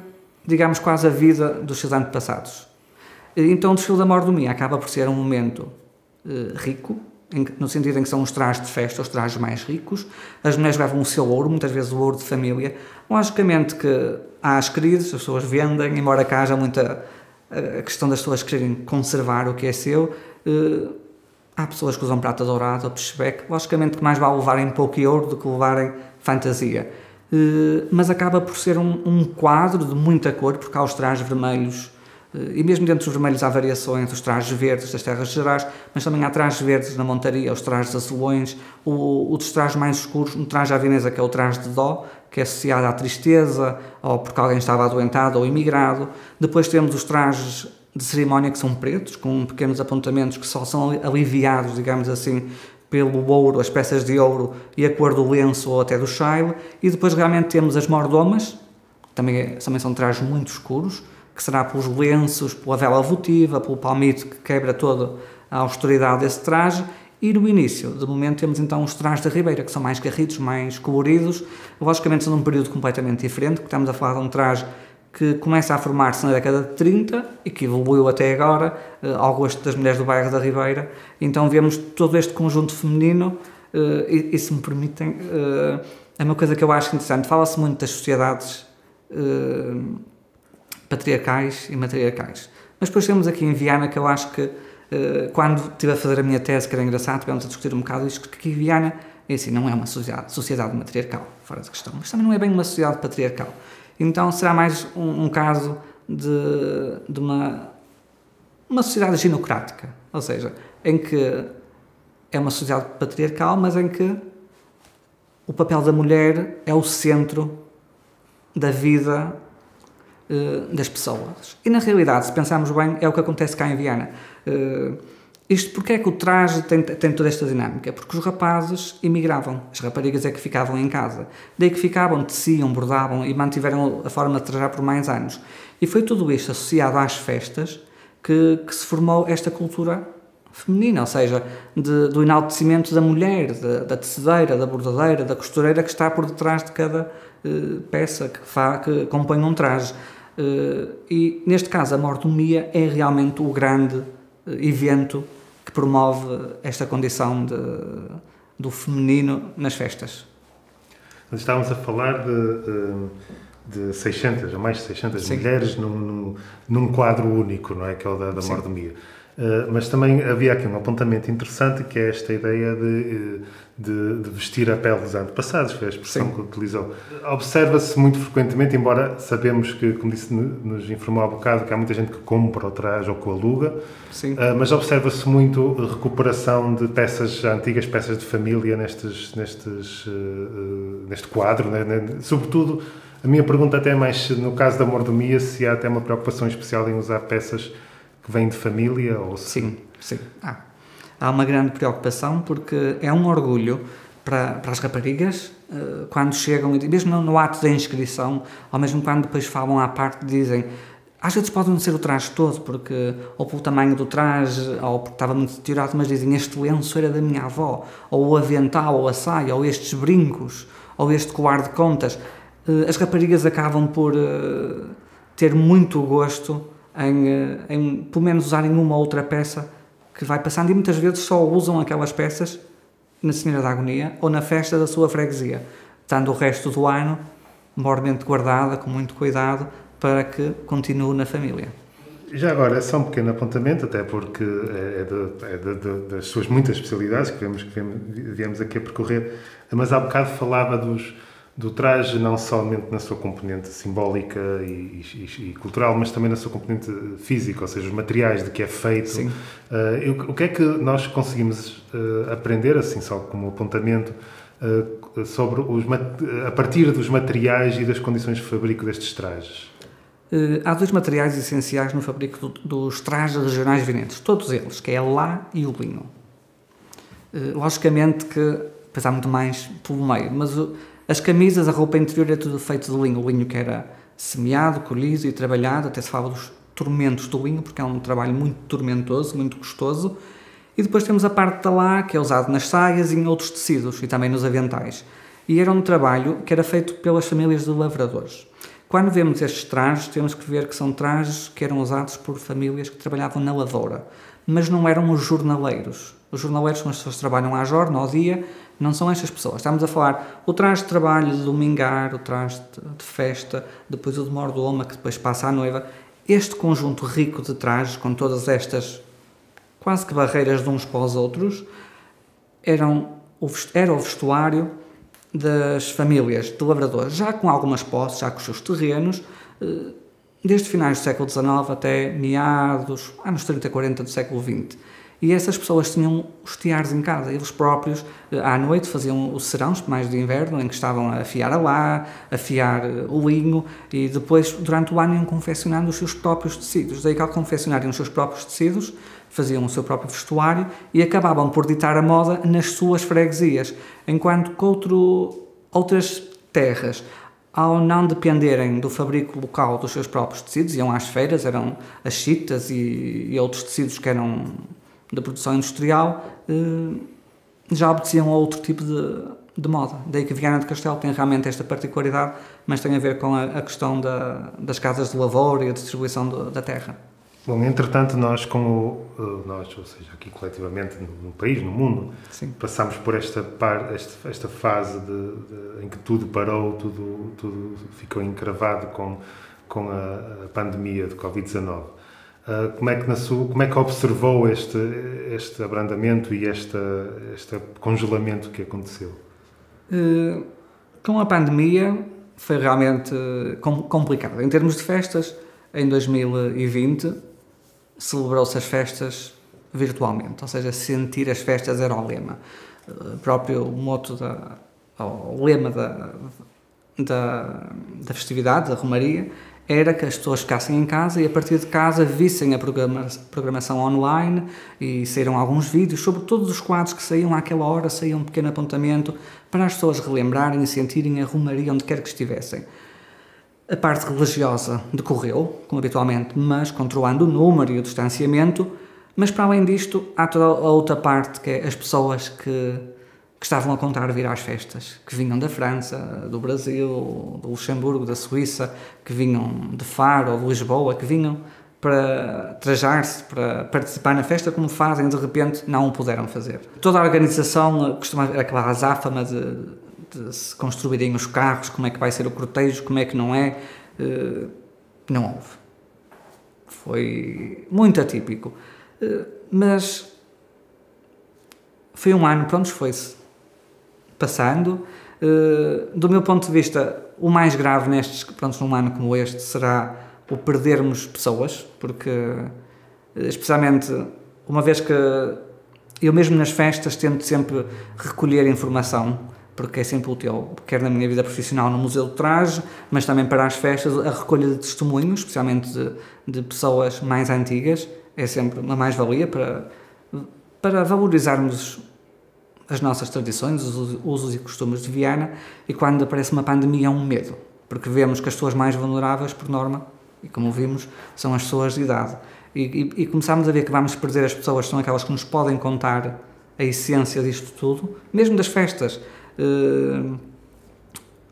digamos, quase a vida dos seus antepassados. Então o desfile da mordomia acaba por ser um momento rico, no sentido em que são os trajes de festa, os trajes mais ricos. As mulheres levam o seu ouro, muitas vezes o ouro de família. Logicamente que há as crises, as pessoas vendem, embora cá haja muita a questão das pessoas quererem conservar o que é seu. Há pessoas que usam prata dourada ou peixebeque. Logicamente que mais vale levarem pouco ouro do que levarem fantasia. Mas acaba por ser um quadro de muita cor, porque há os trajes vermelhos, e mesmo dentro dos vermelhos há variações, os trajes verdes das terras gerais, mas também há trajes verdes na montaria, os trajes azulões, os trajes mais escuros, um traje à vienesa que é o traje de dó, que é associado à tristeza, ou porque alguém estava adoentado ou imigrado. Depois temos os trajes de cerimónia que são pretos, com pequenos apontamentos que só são aliviados, digamos assim, pelo ouro, as peças de ouro e a cor do lenço ou até do chale. E depois realmente temos as mordomas, também são trajes muito escuros, que será pelos lenços, pela vela votiva, pelo palmito que quebra toda a austeridade desse traje. E no início, de momento, temos então os trajes da Ribeira, que são mais garridos, mais coloridos, logicamente são num período completamente diferente, porque estamos a falar de um traje que começa a formar-se na década de 30 e que evoluiu até agora, ao gosto das mulheres do bairro da Ribeira. Então vemos todo este conjunto feminino, e se me permitem, é uma coisa que eu acho interessante. Fala-se muito das sociedades patriarcais e matriarcais, mas depois temos aqui em Viana, que eu acho que quando estive a fazer a minha tese, que era engraçado, estivemos a discutir um bocado isto, que aqui em Viana, é assim, não é uma sociedade matriarcal, fora de questão, mas também não é bem uma sociedade patriarcal. Então será mais um caso de uma sociedade ginocrática, ou seja, em que é uma sociedade patriarcal, mas em que o papel da mulher é o centro da vida das pessoas. E na realidade, se pensarmos bem, é o que acontece cá em Viana. Isto porque é que o traje tem toda esta dinâmica? Porque os rapazes emigravam, as raparigas é que ficavam em casa. Daí que ficavam, teciam, bordavam e mantiveram a forma de trajar por mais anos. E foi tudo isto associado às festas que se formou esta cultura feminina, ou seja, do enaltecimento da mulher, da tecedeira, da bordadeira, da costureira que está por detrás de cada peça que compõe um traje. E neste caso a mordomia é realmente o grande evento que promove esta condição do feminino nas festas. Estávamos a falar de 600, ou mais de 600 Sim. mulheres num quadro único, não é? Que é o da mordomia. Mas também havia aqui um apontamento interessante, que é esta ideia de vestir a pele dos antepassados, foi a expressão Sim. que utilizou. Observa-se muito frequentemente, embora sabemos que, como disse, nos informou há bocado, que há muita gente que compra o traje ou que o aluga, Sim. mas observa-se muito a recuperação de peças antigas, peças de família neste quadro, né? Sobretudo, a minha pergunta até é mais, no caso da mordomia, se há até uma preocupação especial em usar peças que vêm de família? Ou se... Sim. Há uma grande preocupação, porque é um orgulho para as raparigas quando chegam, mesmo no ato da inscrição, ou mesmo quando depois falam à parte, dizem, às vezes pode não ser o traje todo, ou pelo tamanho do traje, ou porque estava muito deteriorado, mas dizem, este lenço era da minha avó, ou o avental, ou a saia, ou estes brincos, ou este colar de contas. As raparigas acabam por ter muito gosto em pelo menos usarem uma ou outra peça que vai passando, e muitas vezes só usam aquelas peças na Senhora da Agonia ou na festa da sua freguesia, estando o resto do ano mormente guardada, com muito cuidado, para que continue na família. Já agora, é só um pequeno apontamento, até porque das suas muitas especialidades que viemos aqui a percorrer, mas há bocado falava do traje não somente na sua componente simbólica e cultural, mas também na sua componente física, ou seja, os materiais de que é feito. Sim. O que é que nós conseguimos aprender, assim só como apontamento, sobre a partir dos materiais e das condições de fabrico destes trajes? Há dois materiais essenciais no fabrico dos trajes regionais vinentes, todos eles, que é a lã e o linho. Logicamente que depois há muito mais pelo meio, mas as camisas, a roupa interior é tudo feito de linho. O linho que era semeado, colhido e trabalhado, até se fala dos tormentos do linho, porque é um trabalho muito tormentoso, muito custoso. E depois temos a parte da lã, que é usado nas saias e em outros tecidos, e também nos aventais. E era um trabalho que era feito pelas famílias de lavradores. Quando vemos estes trajes, temos que ver que são trajes que eram usados por famílias que trabalhavam na lavoura, mas não eram os jornaleiros. Os jornaleiros são as pessoas que trabalham à jorna, ao dia, não são estas pessoas. Estamos a falar o traje de trabalho de domingar, o traje de festa, depois o de mordoma, que depois passa à noiva. Este conjunto rico de trajes, com todas estas quase que barreiras de uns para os outros, era o vestuário das famílias de lavradores, já com algumas posses, já com os seus terrenos, desde finais do século XIX até meados, anos 30, 40 do século XX. E essas pessoas tinham os tiares em casa, eles próprios, à noite, faziam os serões, mais de inverno, em que estavam a afiar a lã, a afiar o linho, e depois, durante o ano, iam confeccionando os seus próprios tecidos. Daí que, ao confeccionarem os seus próprios tecidos, faziam o seu próprio vestuário e acabavam por ditar a moda nas suas freguesias, enquanto que outras terras, ao não dependerem do fabrico local dos seus próprios tecidos, iam às feiras, eram as chitas e outros tecidos que eram da produção industrial, já obedeciam a outro tipo de moda. Daí que Viana do Castelo tem realmente esta particularidade, mas tem a ver com a questão das casas de lavoura e a distribuição da terra. Bom, entretanto, nós, ou seja, aqui coletivamente no país, no mundo, sim, passamos por esta fase em que tudo parou, tudo ficou encravado com a pandemia de Covid-19. Como é que observou este abrandamento e este congelamento que aconteceu? Com a pandemia foi realmente complicado. Em termos de festas, em 2020 celebrou-se as festas virtualmente, ou seja, sentir as festas era o lema. O próprio moto, o lema da festividade, da Romaria, era que as pessoas ficassem em casa e a partir de casa vissem a programação online e saíram alguns vídeos sobre todos os quadros que saíam àquela hora, saía um pequeno apontamento para as pessoas relembrarem e sentirem a Romaria onde quer que estivessem. A parte religiosa decorreu, como habitualmente, mas controlando o número e o distanciamento, mas para além disto há toda a outra parte que é as pessoas que estavam a contar vir às festas, que vinham da França, do Brasil, do Luxemburgo, da Suíça, que vinham de Faro ou de Lisboa, que vinham para trajar-se, para participar na festa, como fazem, de repente não o puderam fazer. Toda a organização costuma haver aquela azáfama de se construírem os carros, como é que vai ser o cortejo, como é que não é, não houve. Foi muito atípico. Mas foi um ano, pronto, foi-se passando. Do meu ponto de vista, o mais grave num ano como este será o perdermos pessoas, porque especialmente uma vez que eu mesmo nas festas tento sempre recolher informação, porque é sempre útil, quer na minha vida profissional no Museu do Traje, mas também para as festas, a recolha de testemunhos, especialmente de pessoas mais antigas, é sempre uma mais-valia para valorizarmos as nossas tradições, os usos e costumes de Viana, e quando aparece uma pandemia é um medo, porque vemos que as pessoas mais vulneráveis, por norma, e como vimos, são as pessoas de idade. E começamos a ver que vamos perder as pessoas, são aquelas que nos podem contar a essência disto tudo, mesmo das festas.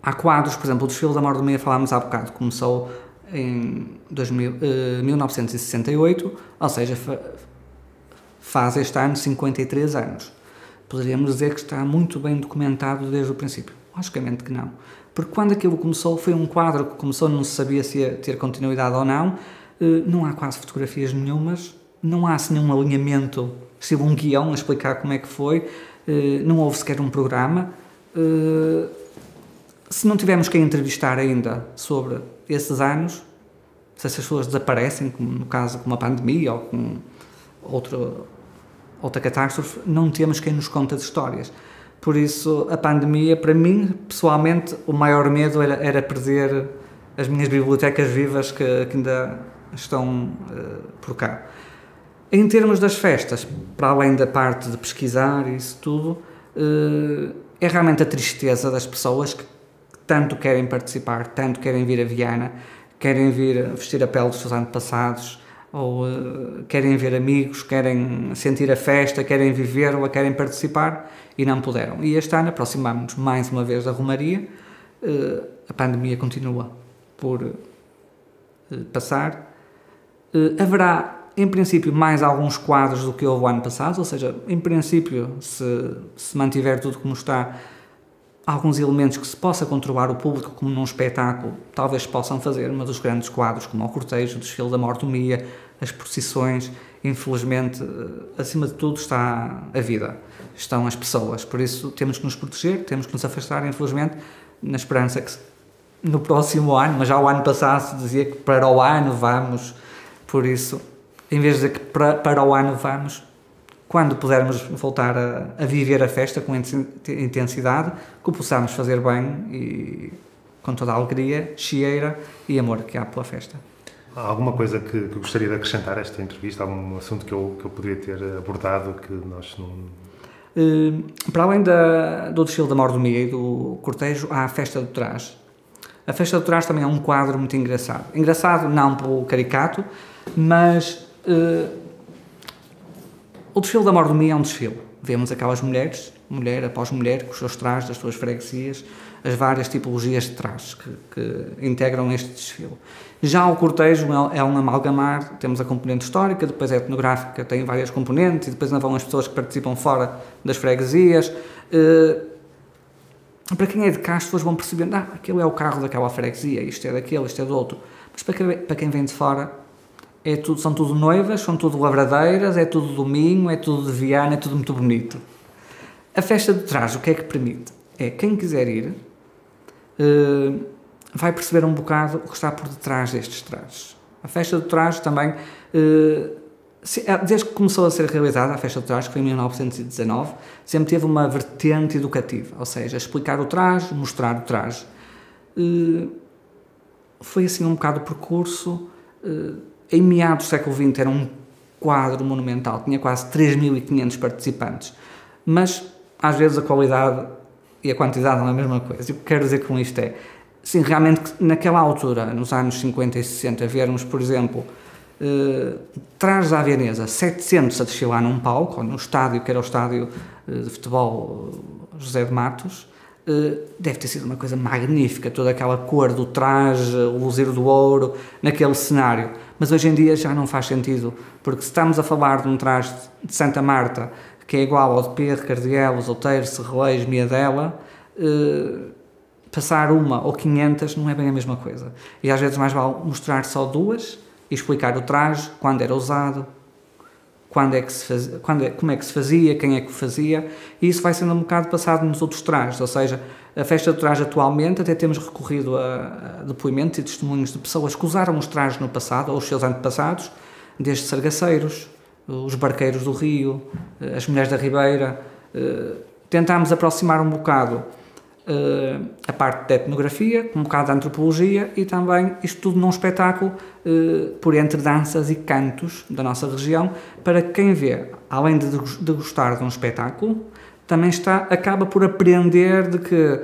Há quadros, por exemplo, o desfile da Mordomia, falámos há bocado, começou em 1968, ou seja, faz este ano 53 anos. Poderíamos dizer que está muito bem documentado desde o princípio. Logicamente que não. Porque quando aquilo começou, foi um quadro que começou, não se sabia se ia ter continuidade ou não, não há quase fotografias nenhumas, não há assim nenhum alinhamento, se um guião a explicar como é que foi, não houve sequer um programa. Se não tivermos quem entrevistar ainda sobre esses anos, se essas pessoas desaparecem, como no caso com uma pandemia ou com outra catástrofe, não temos quem nos conte as histórias. Por isso, a pandemia, para mim, pessoalmente, o maior medo era perder as minhas bibliotecas vivas que ainda estão por cá. Em termos das festas, para além da parte de pesquisar e isso tudo, é realmente a tristeza das pessoas que tanto querem participar, tanto querem vir a Viana, querem vir vestir a pele dos seus antepassados, ou querem ver amigos, querem sentir a festa, querem vivê-la, querem participar e não puderam. E este ano aproximamos-nos mais uma vez da Romaria, a pandemia continua por passar. Haverá, em princípio, mais alguns quadros do que houve o ano passado, ou seja, em princípio, se mantiver tudo como está, alguns elementos que se possa controlar o público como num espetáculo, talvez possam fazer, mas os grandes quadros, como o cortejo, o desfile da mordomia, as procissões, infelizmente, acima de tudo está a vida, estão as pessoas, por isso temos que nos proteger, temos que nos afastar, infelizmente, na esperança que no próximo ano, mas já o ano passado se dizia que para o ano vamos, por isso, em vez de dizer que para o ano vamos, quando pudermos voltar a viver a festa com intensidade, que o possamos fazer bem e com toda a alegria, chieira e amor que há pela festa. Há alguma coisa que gostaria de acrescentar a esta entrevista? Algum assunto que eu poderia ter abordado que nós não... Para além do desfile da mordomia e do cortejo, há a festa do traje. A Festa do Trás também é um quadro muito engraçado. Engraçado não pelo caricato, mas o desfile da mordomia é um desfile. Vemos aquelas mulheres, mulher após mulher, com os seus trajes, das suas freguesias, as várias tipologias de trajes que integram este desfile. Já o cortejo é um amalgamar, temos a componente histórica, depois a etnográfica, tem várias componentes, e depois não vão as pessoas que participam fora das freguesias. Para quem é de cá, as pessoas vão percebendo, aquele é o carro daquela freguesia, isto é daquele, isto é do outro. Mas para quem vem de fora, são tudo noivas, são tudo lavradeiras, é tudo do Minho, é tudo de Viana, é tudo muito bonito. A Festa do Trás, o que é que permite? Quem quiser ir, vai perceber um bocado o que está por detrás destes trajes. A Festa do Trás também, desde que começou a ser realizada, a Festa do Trás, que foi em 1919, sempre teve uma vertente educativa, ou seja, explicar o traje, mostrar o traje. Foi assim um bocado o percurso. Em meados do século XX era um quadro monumental, tinha quase 3.500 participantes, mas às vezes a qualidade e a quantidade não é a mesma coisa. E o que quero dizer com isto sim, realmente naquela altura, nos anos 50 e 60, vermos, por exemplo, trajes à vienesa, 700 a desfilar num palco, no estádio, que era o estádio de futebol José de Matos, deve ter sido uma coisa magnífica, toda aquela cor do traje, o luzir do ouro, naquele cenário. Mas hoje em dia já não faz sentido, porque se estamos a falar de um traje de Santa Marta, que é igual ao de Perre, Cardielos, Outeiro, Serrelês, Miadela, passar uma ou 500 não é bem a mesma coisa. E às vezes mais vale mostrar só duas e explicar o traje, quando era usado, como é que se fazia, quem é que o fazia, e isso vai sendo um bocado passado nos outros trajes, ou seja, a Festa do Traje atualmente até temos recorrido a depoimentos e testemunhos de pessoas que usaram os trajes no passado, ou os seus antepassados, desde sargaceiros, os barqueiros do Rio, as mulheres da Ribeira. Tentámos aproximar um bocado a parte da etnografia, um bocado da antropologia e também isto tudo num espetáculo por entre danças e cantos da nossa região, para quem vê, além de gostar de um espetáculo, também acaba por aprender de que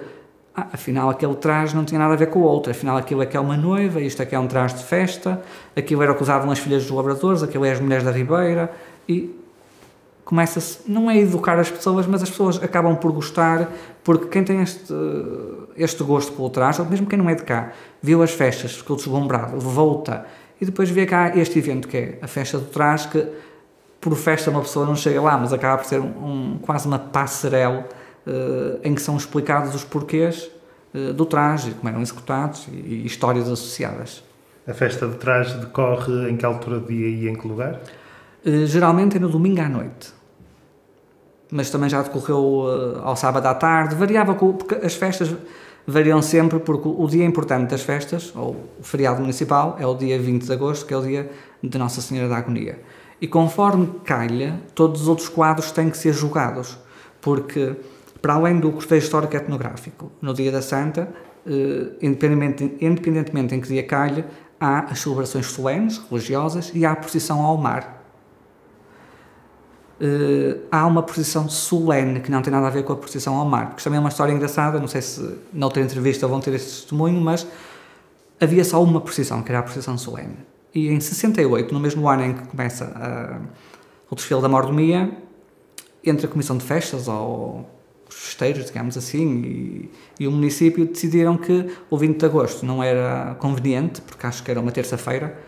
afinal aquele traje não tinha nada a ver com o outro, afinal aquilo é que é uma noiva, isto é que é um traje de festa, aquilo era o que usavam as filhas dos lavradores, aquilo é as mulheres da Ribeira, e começa-se, não é educar as pessoas, mas as pessoas acabam por gostar, porque quem tem este gosto pelo traje, ou mesmo quem não é de cá, viu as festas, ficou deslumbrado, volta, e depois vê cá este evento que é a Festa do Traje, que por festa uma pessoa não chega lá, mas acaba por ser quase uma passarela, em que são explicados os porquês do traje, como eram executados e histórias associadas. A Festa do Traje decorre em que altura do dia e em que lugar? Geralmente é no domingo à noite, mas também já decorreu ao sábado à tarde, variava, porque as festas variam sempre, porque o dia importante das festas, ou o feriado municipal, é o dia 20 de agosto, que é o dia de Nossa Senhora da Agonia. E conforme calha, todos os outros quadros têm que ser julgados, porque para além do cortejo histórico etnográfico, no dia da Santa, independentemente em que dia calha, há as celebrações solenes, religiosas, e há a procissão ao mar. Há uma procissão solene que não tem nada a ver com a procissão ao mar, porque também é uma história engraçada, não sei se noutra entrevista vão ter este testemunho, mas havia só uma procissão, que era a procissão solene. E em 68, no mesmo ano em que começa o desfile da mordomia, entre a Comissão de Festas, ou os festeiros, digamos assim, e o município decidiram que o 20 de agosto não era conveniente, porque acho que era uma terça-feira,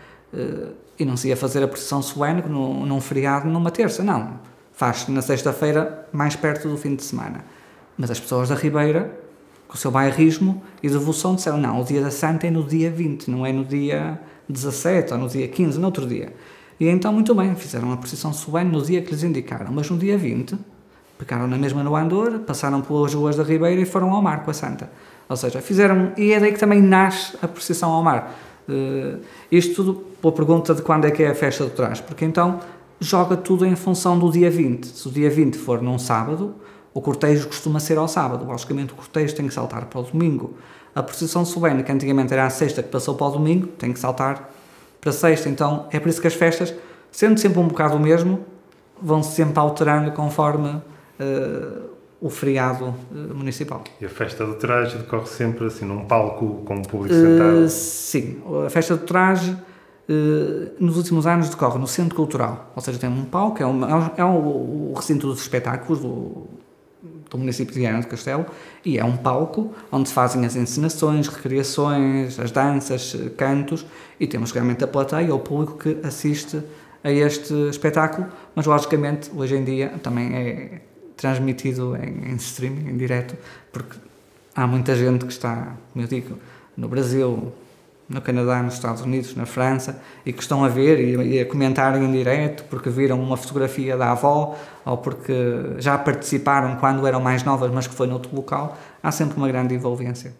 e não se ia fazer a procissão solene num feriado numa terça, não. Faz-se na sexta-feira, mais perto do fim de semana. Mas as pessoas da Ribeira, com o seu bairrismo e devoção, disseram, não, o dia da Santa é no dia 20, não é no dia 17 ou no dia 15, no outro dia. E então, muito bem, fizeram a procissão solene no dia que lhes indicaram, mas no dia 20, pegaram na mesma no Andor, passaram pelas ruas da Ribeira e foram ao mar com a Santa. Ou seja, e é daí que também nasce a procissão ao mar. Isto tudo pela pergunta de quando é que é a Festa do Trás, porque então joga tudo em função do dia 20. Se o dia 20 for num sábado, o cortejo costuma ser ao sábado, logicamente o cortejo tem que saltar para o domingo. A procissão solene, que antigamente era a sexta, que passou para o domingo, tem que saltar para a sexta. Então é por isso que as festas, sendo sempre um bocado o mesmo, vão-se sempre alterando conforme o feriado municipal. E a festa do traje decorre sempre assim num palco com o público sentado? Sim, a festa do traje nos últimos anos decorre no Centro Cultural, ou seja, tem um palco, é o recinto dos espetáculos do município de Viana do Castelo, e é um palco onde se fazem as encenações, recriações, as danças, cantos, e temos realmente a plateia, o público que assiste a este espetáculo, mas logicamente hoje em dia também é transmitido em streaming, em direto, porque há muita gente que está, como eu digo, no Brasil, no Canadá, nos Estados Unidos, na França, e que estão a ver e a comentarem em direto porque viram uma fotografia da avó ou porque já participaram quando eram mais novas, mas que foi noutro local. Há sempre uma grande envolvência.